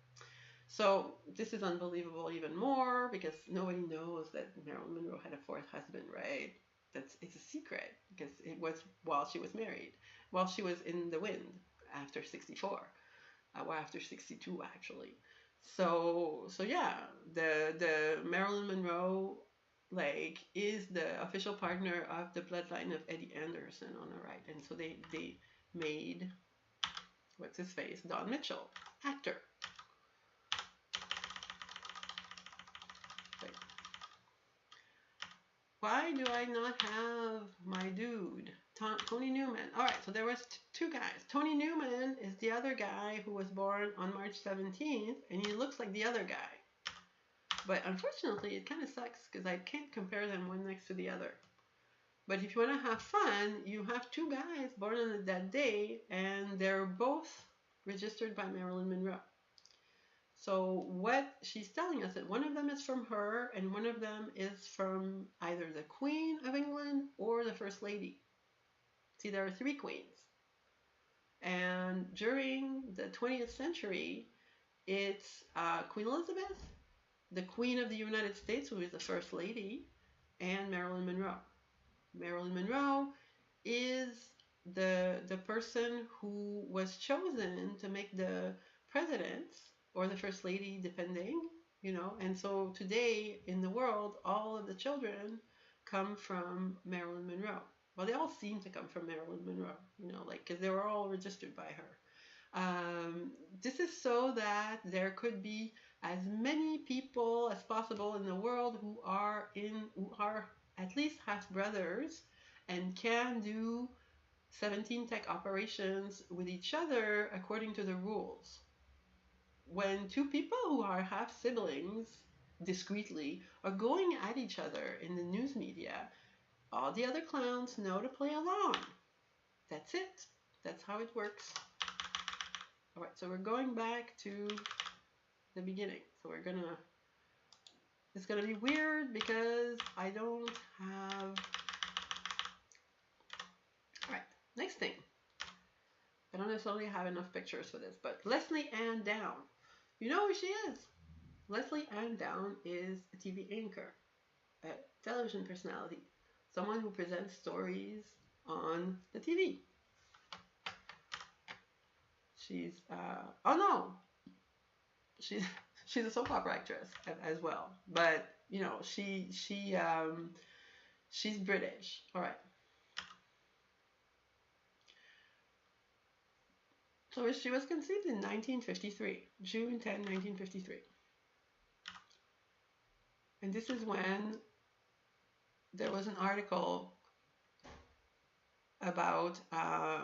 So this is unbelievable even more because nobody knows that Marilyn Monroe had a fourth husband, right? It's a secret because it was while she was married, while she was in the wind after 64, or after 62 actually. So yeah, the Marilyn Monroe is the official partner of the bloodline of Eddie Anderson on the right, and so they made what's his face, Don Mitchell, actor. Right. Why do I not have my dude, Tony Newman? All right, so there was two guys. Tony Newman is the other guy who was born on March 17th, and he looks like the other guy. But unfortunately, it kind of sucks because I can't compare them one next to the other. But if you want to have fun, you have two guys born on that day, and they're both registered by Marilyn Monroe. So what she's telling us that one of them is from her and one of them is from either the Queen of England or the First Lady. See, there are three queens. And during the 20th century, it's Queen Elizabeth, the Queen of the United States, who is the First Lady, and Marilyn Monroe. Marilyn Monroe is the person who was chosen to make the president or the first lady, depending, And so today in the world, all of the children come from Marilyn Monroe. Well, they all seem to come from Marilyn Monroe, because they were all registered by her. This is so that there could be as many people as possible in the world who are at least half brothers and can do 17 tech operations with each other according to the rules. When two people who are half siblings discreetly are going at each other in the news media, all the other clowns know to play along. That's it. That's how it works. All right, so we're going back to the beginning. So it's gonna be weird because I don't have. All right, next thing. I don't necessarily have enough pictures for this, but Leslie Ann Down. You know who she is? Leslie Ann Down is a TV anchor, a television personality, someone who presents stories on the TV. She's oh no, she's a soap opera actress as well, but she's British. All right. So she was conceived in 1953, June 10, 1953. And this is when there was an article about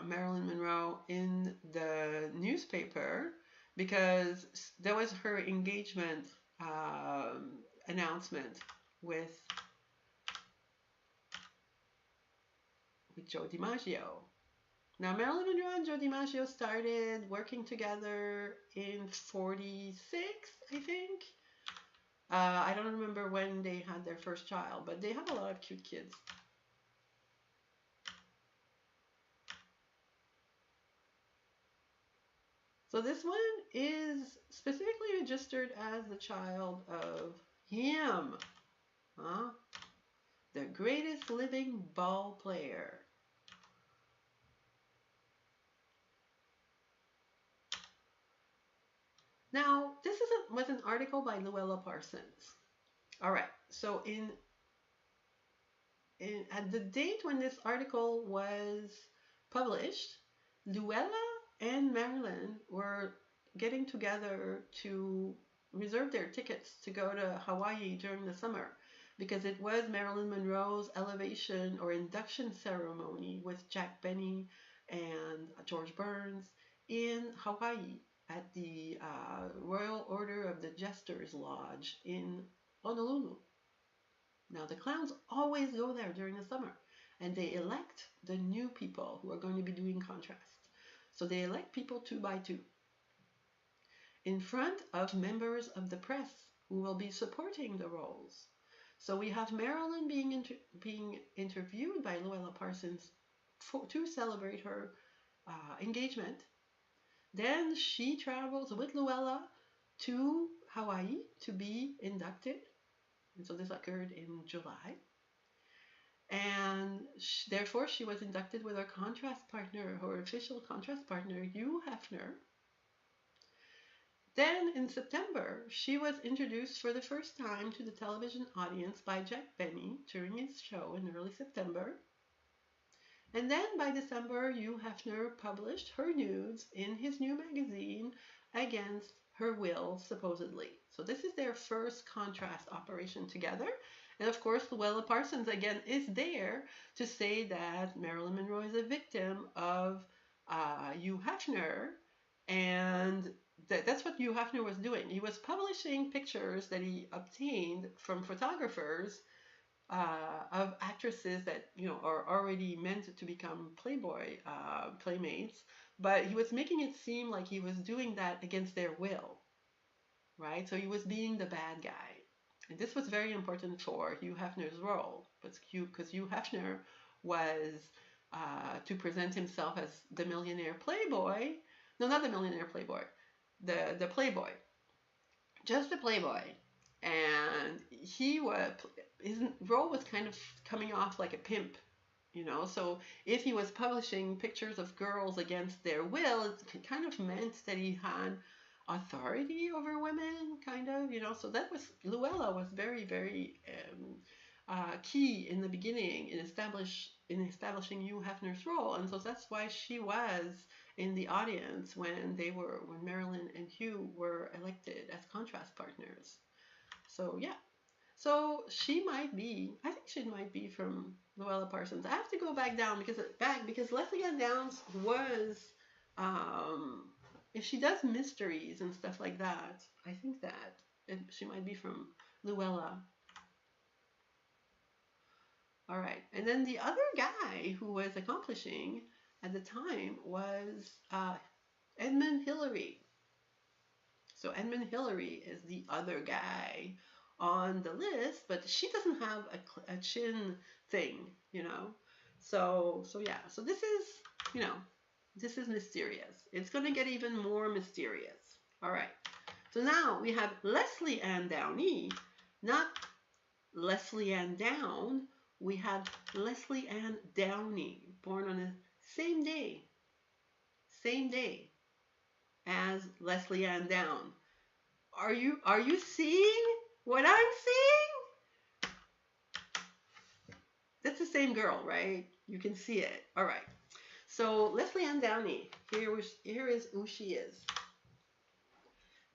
Marilyn Monroe in the newspaper because there was her engagement announcement with Joe DiMaggio. Now, Marilyn Monroe and Joe DiMaggio started working together in 46, I think. I don't remember when they had their first child, but they have a lot of cute kids. So this one is specifically registered as the child of him, the greatest living ball player. Now, this was an article by Luella Parsons. All right, so at the date when this article was published, Luella and Marilyn were getting together to reserve their tickets to go to Hawaii during the summer because it was Marilyn Monroe's elevation or induction ceremony with Jack Benny and George Burns in Hawaii at the Royal Order of the Jesters Lodge in Honolulu. Now, the clowns always go there during the summer, and they elect the new people who are going to be doing contrast. So they elect people 2 by 2 in front of members of the press who will be supporting the roles. So we have Marilyn being interviewed by Luella Parsons to celebrate her engagement. Then she travels with Luella to Hawaii to be inducted. And so this occurred in July. And therefore, she was inducted with her contrast partner, her official contrast partner, Hugh Hefner. Then in September, she was introduced for the first time to the television audience by Jack Benny during his show in early September. And then by December, Hugh Hefner published her nudes in his new magazine against her will, supposedly. So this is their first contrast operation together. And of course, Luella Parsons, again, is there to say that Marilyn Monroe is a victim of Hugh Hefner. And that's what Hugh Hefner was doing. He was publishing pictures that he obtained from photographers of actresses that are already meant to become Playboy playmates, but he was making it seem like he was doing that against their will, right? So he was being the bad guy. And this was very important for Hugh Hefner's role, because Hugh Hefner was to present himself as the millionaire playboy. No, not the millionaire playboy, the playboy, just the playboy. And his role was kind of coming off like a pimp, so if he was publishing pictures of girls against their will, it kind of meant that he had authority over women, kind of, so that was, Luella was very, very key in the beginning in establishing Hugh Hefner's role. And so that's why she was in the audience when Marilyn and Hugh were elected as contrast partners. So yeah, so I think she might be from Luella Parsons. I have to go back because Leslie Ann Downs was, if she does mysteries and stuff like that, I think that she might be from Luella. All right, and then the other guy who was accomplishing at the time was Edmund Hillary. So Edmund Hillary is the other guy on the list, but she doesn't have a chin thing, So yeah, so this is mysterious. It's going to get even more mysterious. All right. So now we have Leslie Ann Downey, not Leslie Ann Down. We have Leslie Ann Downey, born on the same day as Leslie Ann Down. Are you seeing what I'm seeing? That's the same girl, right? You can see it. All right. So Leslie Ann Downey, here is who she is.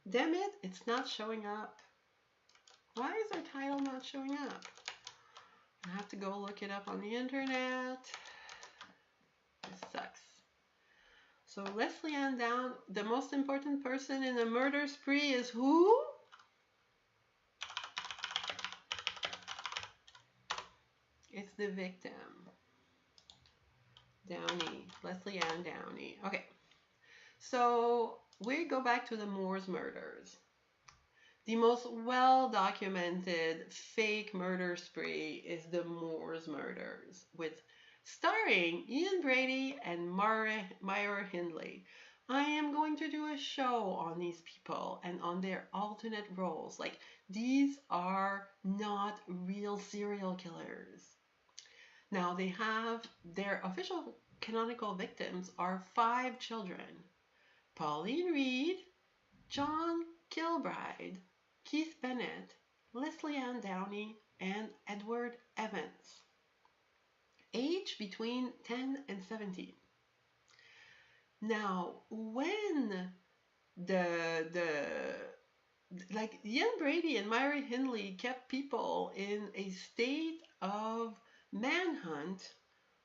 Damn it, it's not showing up. Why is her title not showing up? I have to go look it up on the internet. This sucks. So Leslie Ann Down, the most important person in a murder spree is who? It's the victim. Downey, Leslie Ann Downey. Okay, so we go back to the Moors murders. The most well-documented fake murder spree is the Moors murders, starring Ian Brady and Myra Hindley. I am going to do a show on these people and on their alternate roles. Like, these are not real serial killers. Now, they have their official canonical victims are 5 children: Pauline Reed, John Kilbride, Keith Bennett, Leslie Ann Downey, and Edward Evans, age between 10 and 17. Now, when like Ian Brady and Myra Hindley kept people in a state of manhunt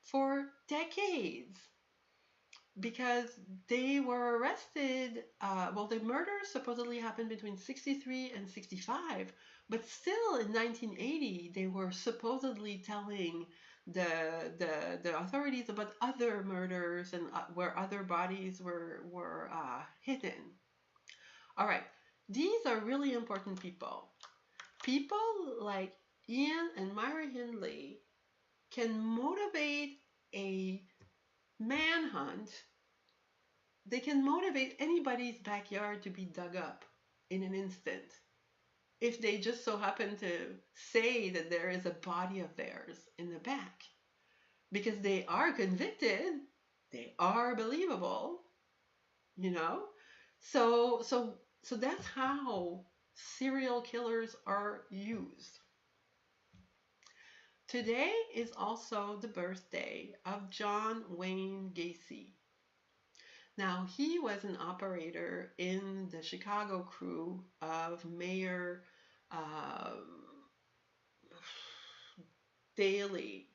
for decades because they were arrested. The murders supposedly happened between 63 and 65, but still in 1980 they were supposedly telling the authorities about other murders and where other bodies were hidden. All right, these are really important people. People like Ian and Myra Hindley can motivate a manhunt. They can motivate anybody's backyard to be dug up in an instant if they just so happen to say that there is a body of theirs in the back, because they are convicted, they are believable, so that's how serial killers are used. Today is also the birthday of John Wayne Gacy. Now, he was an operator in the Chicago crew of Mayor Daley,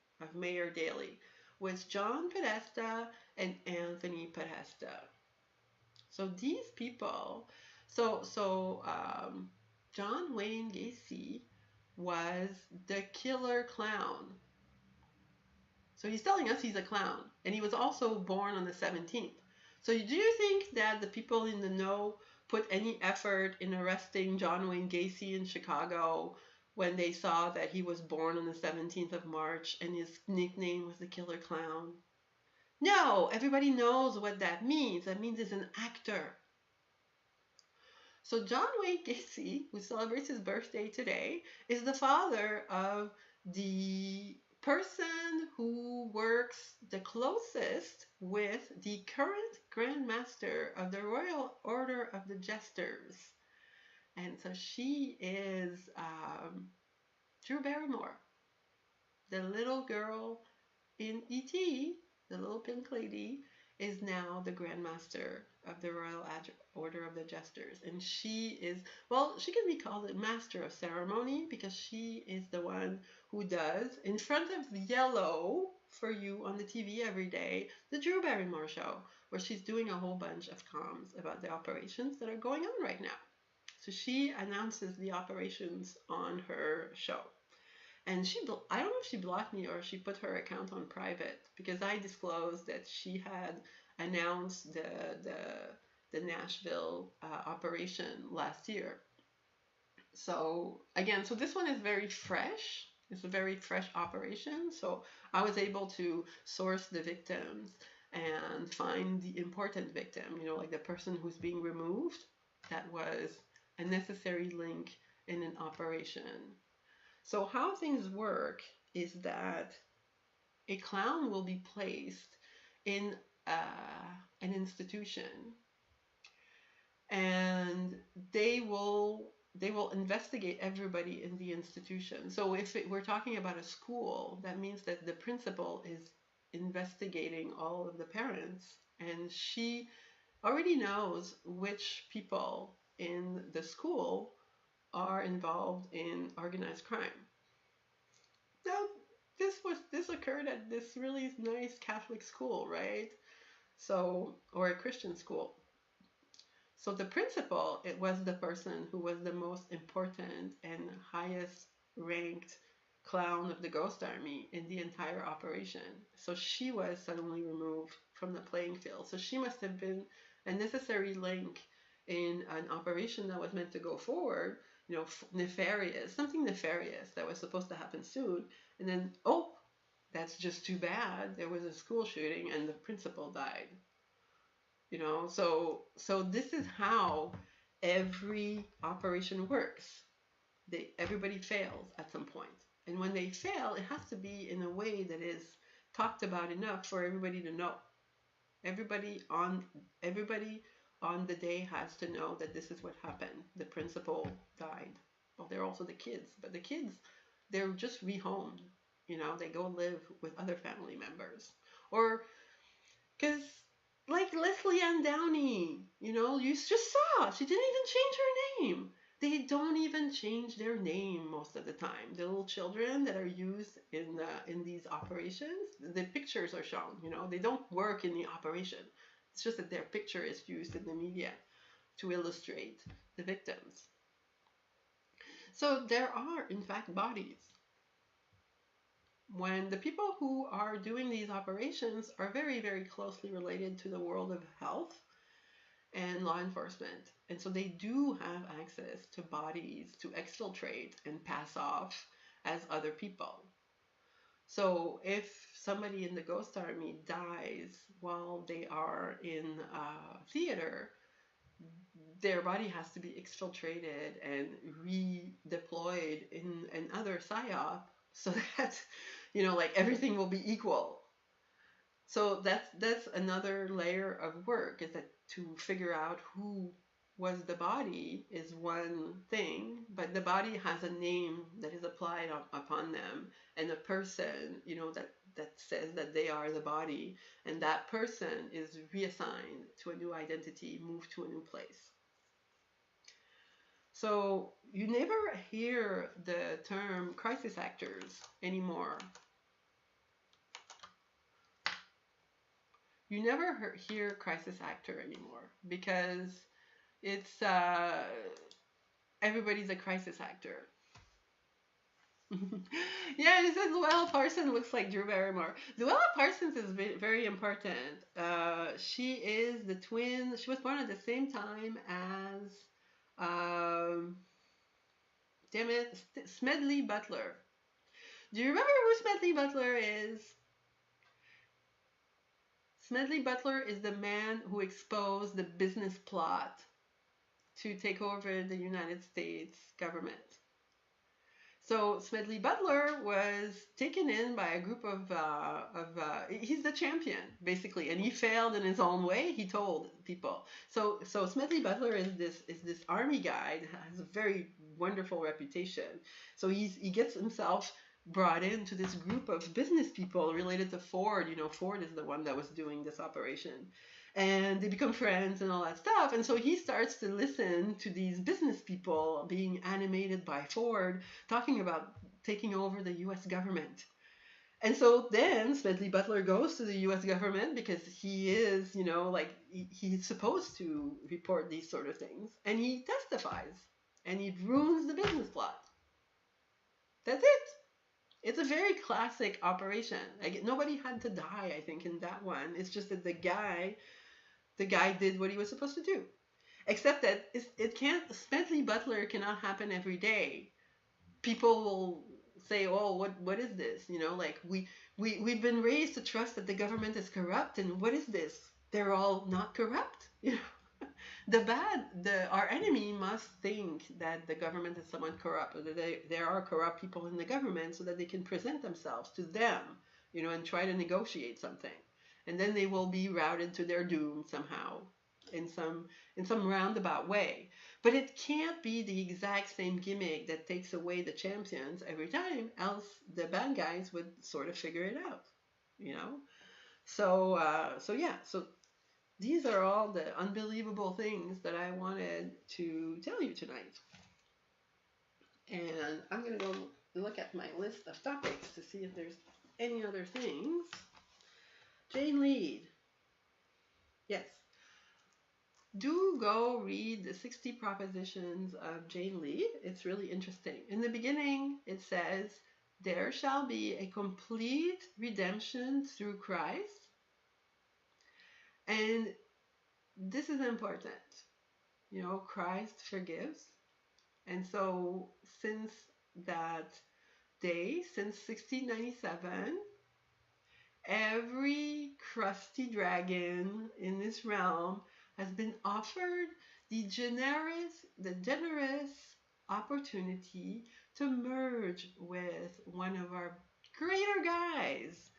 with John Podesta and Anthony Podesta. So these people, John Wayne Gacy was the killer clown. So he's telling us he's a clown, and he was also born on the 17th. So do you think that the people in the know put any effort in arresting John Wayne Gacy in Chicago when they saw that he was born on the 17th of March and his nickname was the Killer Clown? No, everybody knows what that means. That means he's an actor. So John Wayne Gacy, who celebrates his birthday today, is the father of the person who works the closest with the current Grand Master of the Royal Order of the Jesters. And so she is Drew Barrymore, the little girl in E.T., the little pink lady, is now the Grand Master of the Royal Order of the Jesters. And she is, well, she can be called a Master of Ceremony because she is the one who does, in front of yellow for you on the TV every day, the Drew Barrymore show, where she's doing a whole bunch of comms about the operations that are going on right now. So she announces the operations on her show. And I don't know if she blocked me or she put her account on private because I disclosed that she had announced the Nashville operation last year. So again, so this one is very fresh. It's a very fresh operation. So I was able to source the victims and find the important victim, like the person who's being removed. That was a necessary link in an operation. So how things work is that a clown will be placed in an institution, and they will investigate everybody in the institution. So if we're talking about a school, that means that the principal is investigating all of the parents, and she already knows which people in the school are involved in organized crime. Now, this occurred at this really nice Catholic school, right? So, or a Christian school. So the principal, it was the person who was the most important and highest ranked clown of the Ghost Army in the entire operation. So she was suddenly removed from the playing field. So she must have been a necessary link in an operation that was meant to go forward, something nefarious that was supposed to happen soon. And then, oh, that's just too bad. There was a school shooting and the principal died. So this is how every operation works. Everybody fails at some point. And when they fail, it has to be in a way that is talked about enough for everybody to know. Everybody on the day has to know that this is what happened. The principal died. Well, they're also the kids, but the kids, they're just rehomed. They go live with other family members. Or, because, like Leslie Ann Downey, you just saw, she didn't even change her name. They don't even change their name most of the time. The little children that are used in these operations, the pictures are shown. They don't work in the operation. It's just that their picture is used in the media to illustrate the victims. So there are, in fact, bodies. When the people who are doing these operations are very, very closely related to the world of health and law enforcement. And so they do have access to bodies to exfiltrate and pass off as other people. So if somebody in the Ghost Army dies while they are in theater, their body has to be exfiltrated and redeployed in another PSYOP so that, everything will be equal. So that's another layer of work, is that to figure out who was the body is one thing, but the body has a name that is applied upon them, and a person, that says that they are the body, and that person is reassigned to a new identity, moved to a new place. So you never hear the term crisis actors anymore. You never hear crisis actor anymore because it's everybody's a crisis actor. Yeah, it says Luella Parsons looks like Drew Barrymore. Luella Parsons is very important. She is the twin. She was born at the same time as, um, damn it, Smedley Butler. Do you remember who Smedley Butler is? Smedley Butler is the man who exposed the business plot to take over the United States government. So Smedley Butler was taken in by a group he's the champion basically, and he failed in his own way. He told people. So Smedley Butler is this army guy that has a very wonderful reputation. So he gets himself brought into this group of business people related to Ford. Ford is the one that was doing this operation, and they become friends and all that stuff. And so he starts to listen to these business people being animated by Ford talking about taking over the US government. And so then Smedley Butler goes to the US government because he is, like he's supposed to report these sort of things. And he testifies and he ruins the business plot. That's it. It's a very classic operation. Like nobody had to die, I think, in that one. It's just that the guy did what he was supposed to do. Except that it can't, Smedley Butler cannot happen every day. People will say, "Oh, what is this?" Like we've been raised to trust that the government is corrupt, and what is this? They're all not corrupt. Our enemy must think that the government is somewhat corrupt, or that there are corrupt people in the government, so that they can present themselves to them, and try to negotiate something, and then they will be routed to their doom somehow, in some roundabout way. But it can't be the exact same gimmick that takes away the champions every time, else the bad guys would sort of figure it out, you know. So yeah, so these are all the unbelievable things that I wanted to tell you tonight. And I'm going to go look at my list of topics to see if there's any other things. Jane Lead. Yes. Do go read the 60 Propositions of Jane Lead. It's really interesting. In the beginning, it says, "There shall be a complete redemption through Christ." And this is important. Christ forgives. And so since that day, since 1697, every crusty dragon in this realm has been offered the generous opportunity to merge with one of our greater guys,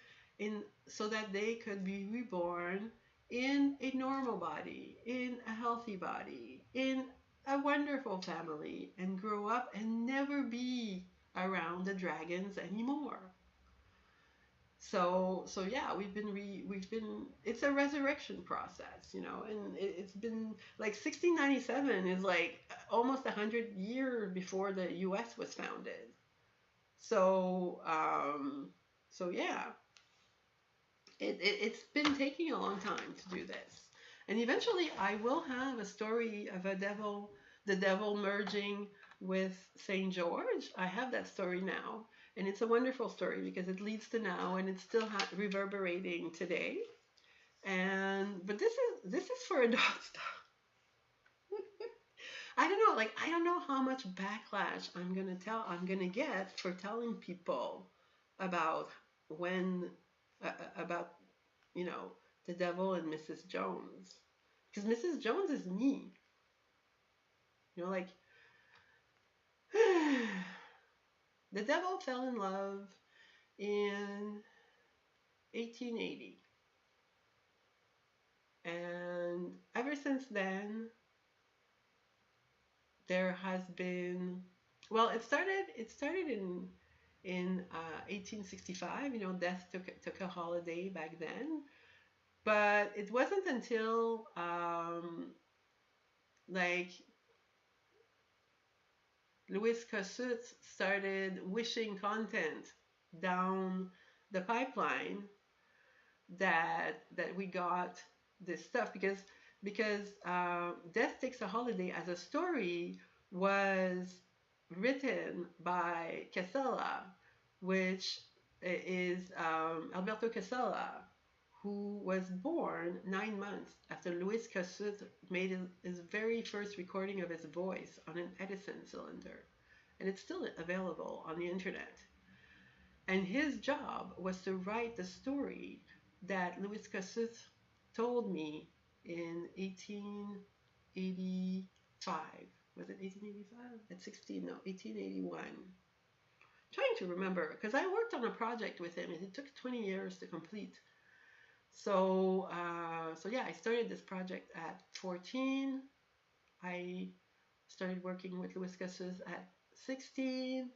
so that they could be reborn in a normal body, in a healthy body, in a wonderful family, and grow up and never be around the dragons anymore. So yeah, we've been it's a resurrection process, and it's been like 1697 is like almost 100 years before the U.S. was founded. So yeah, it's been taking a long time to do this, and eventually I will have a story of the devil merging with Saint George. I have that story now, and it's a wonderful story because it leads to now, and it's still reverberating today. But this is for adults. I don't know, like I don't know how much backlash I'm gonna get for telling people about when about you know the devil and Mrs. Jones, because Mrs. Jones is me. Like the devil fell in love in 1880, and ever since then there has been, well, it started in 1865. Death took a holiday back then, but it wasn't until like Louis Kossuth started wishing content down the pipeline that we got this stuff, because Death Takes a Holiday as a story was written by Casella, which is Alberto Casella, who was born 9 months after Louis Cassus made his very first recording of his voice on an Edison cylinder. And it's still available on the internet. And his job was to write the story that Louis Cassus told me in 1885. Was it 1885? At 16? No, 1881. Trying to remember, because I worked on a project with him and it took 20 years to complete. So yeah, I started this project at 14. I started working with Louis Cassus at 16,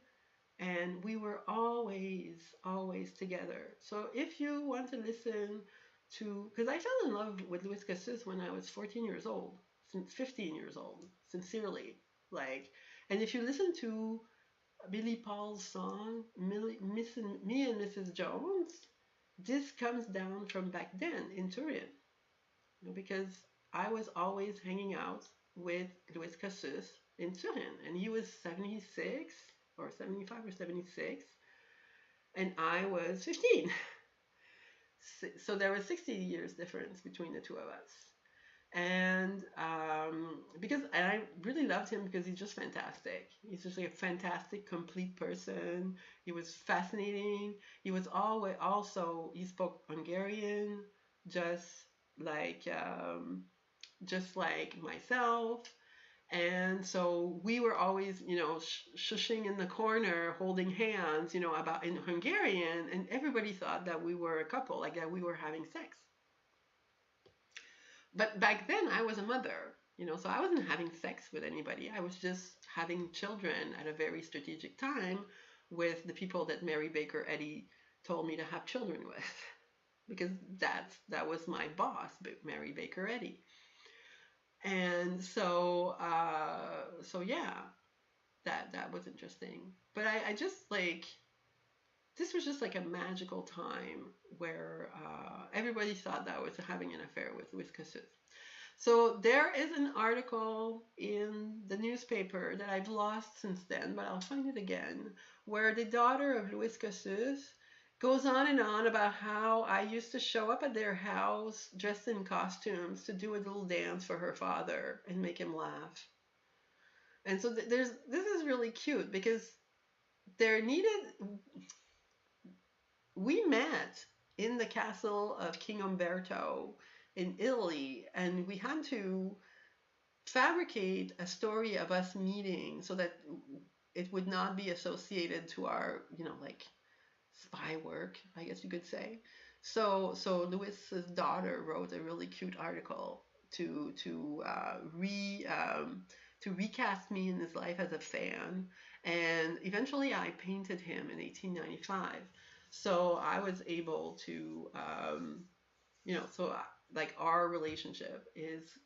and we were always together. So if you want to listen to, because I fell in love with Louis Cassus when I was 14 years old, since 15 years old, sincerely, like, and if you listen to Billy Paul's song, Me and Mrs. Jones, this comes down from back then in Turin, because I was always hanging out with Louis Cassus in Turin, and he was 76 or 75 or 76, and I was 15. So there was 60 years difference between the two of us. And and I really loved him because he's just fantastic. He's just like a fantastic, complete person. He was fascinating. He was always also he spoke Hungarian, just like um, just like myself. And so we were always, shushing in the corner, holding hands, about in Hungarian, and everybody thought that we were a couple, like that we were having sex. But back then I was a mother, so I wasn't having sex with anybody. I was just having children at a very strategic time with the people that Mary Baker Eddy told me to have children with, because that was my boss, Mary Baker Eddy. And so yeah, that was interesting. But I just like this was just like a magical time where everybody thought that I was having an affair with Cassus. So there is an article in the newspaper that I've lost since then, but I'll find it again, where the daughter of Louis Cassus goes on and on about how I used to show up at their house dressed in costumes to do a little dance for her father and make him laugh. And so this is really cute because there needed we met in the castle of King Umberto in Italy, and we had to fabricate a story of us meeting so that it would not be associated to our, like spy work, I guess you could say. So Louis's daughter wrote a really cute article to recast me in his life as a fan, and eventually I painted him in 1895. So I was able to, like our relationship is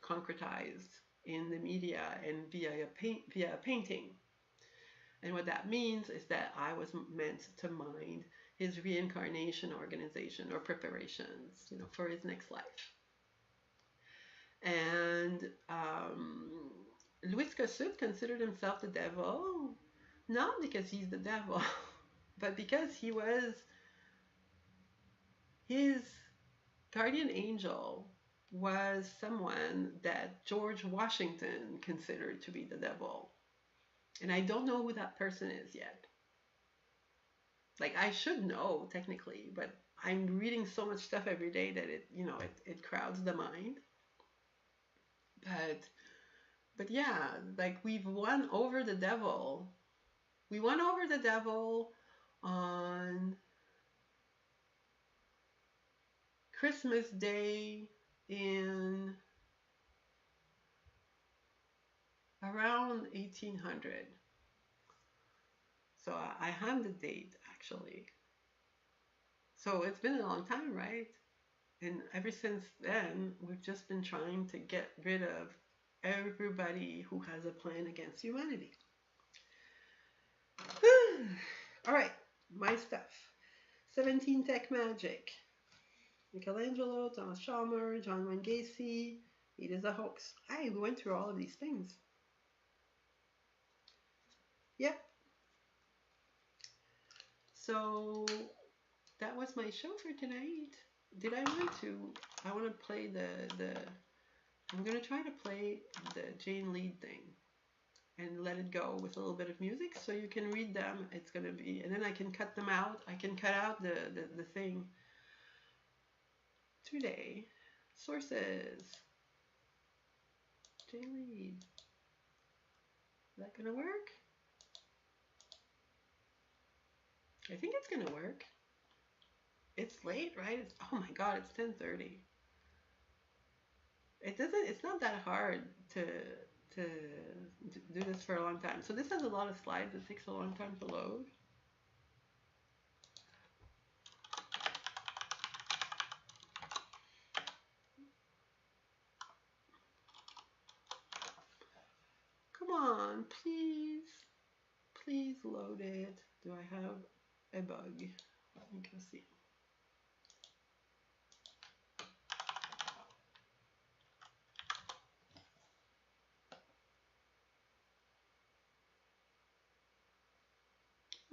concretized in the media and via a painting. And what that means is that I was meant to mind his reincarnation organization or preparations, for his next life. And Louis Cassus considered himself the devil, not because he's the devil, but because he was his guardian angel was someone that George Washington considered to be the devil. And I don't know who that person is yet. Like I should know technically, but I'm reading so much stuff every day that it crowds the mind. But yeah, like we've won over the devil. We won over the devil on Christmas Day in around 1800. So I have the date actually. So it's been a long time, right? And ever since then, we've just been trying to get rid of everybody who has a plan against humanity. All right, my stuff. 17 Tech Magic. Michelangelo, Thomas Chalmers, John Wayne Gacy. It is a hoax. Hey, we went through all of these things. Yep. So that was my show for tonight. Did I want to? I want to play the. I'm gonna try to play the Jane Lead thing and let it go with a little bit of music so you can read them. It's gonna be, and then I can cut them out. I can cut out the thing today. Sources. Jane Lead. Is that gonna work? I think it's gonna work. It's late, right? Oh my god, it's 10:30. It doesn't. It's not that hard to do this for a long time. So this has a lot of slides. It takes a long time to load. Come on, please, please load it. Do I have a bug? Let me go see.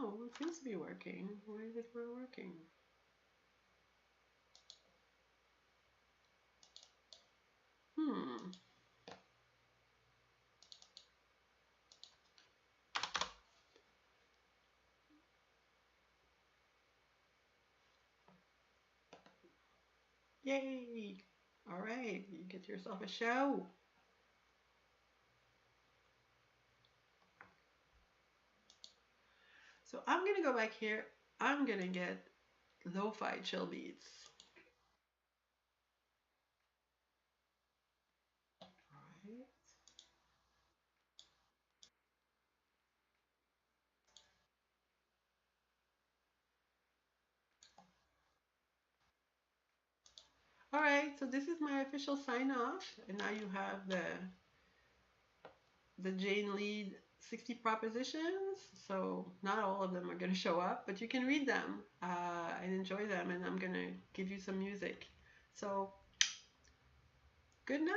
Oh, it seems to be working. Why is it not working? Hmm. Yay! All right, you get yourself a show. So I'm gonna go back here. I'm gonna get lo-fi chill beats. All right. All right. So this is my official sign off, and now you have the Jane Lead 60 propositions. So not all of them are going to show up, but you can read them and enjoy them. And I'm going to give you some music. So good night.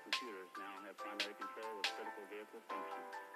computers now have primary control of critical vehicle functions.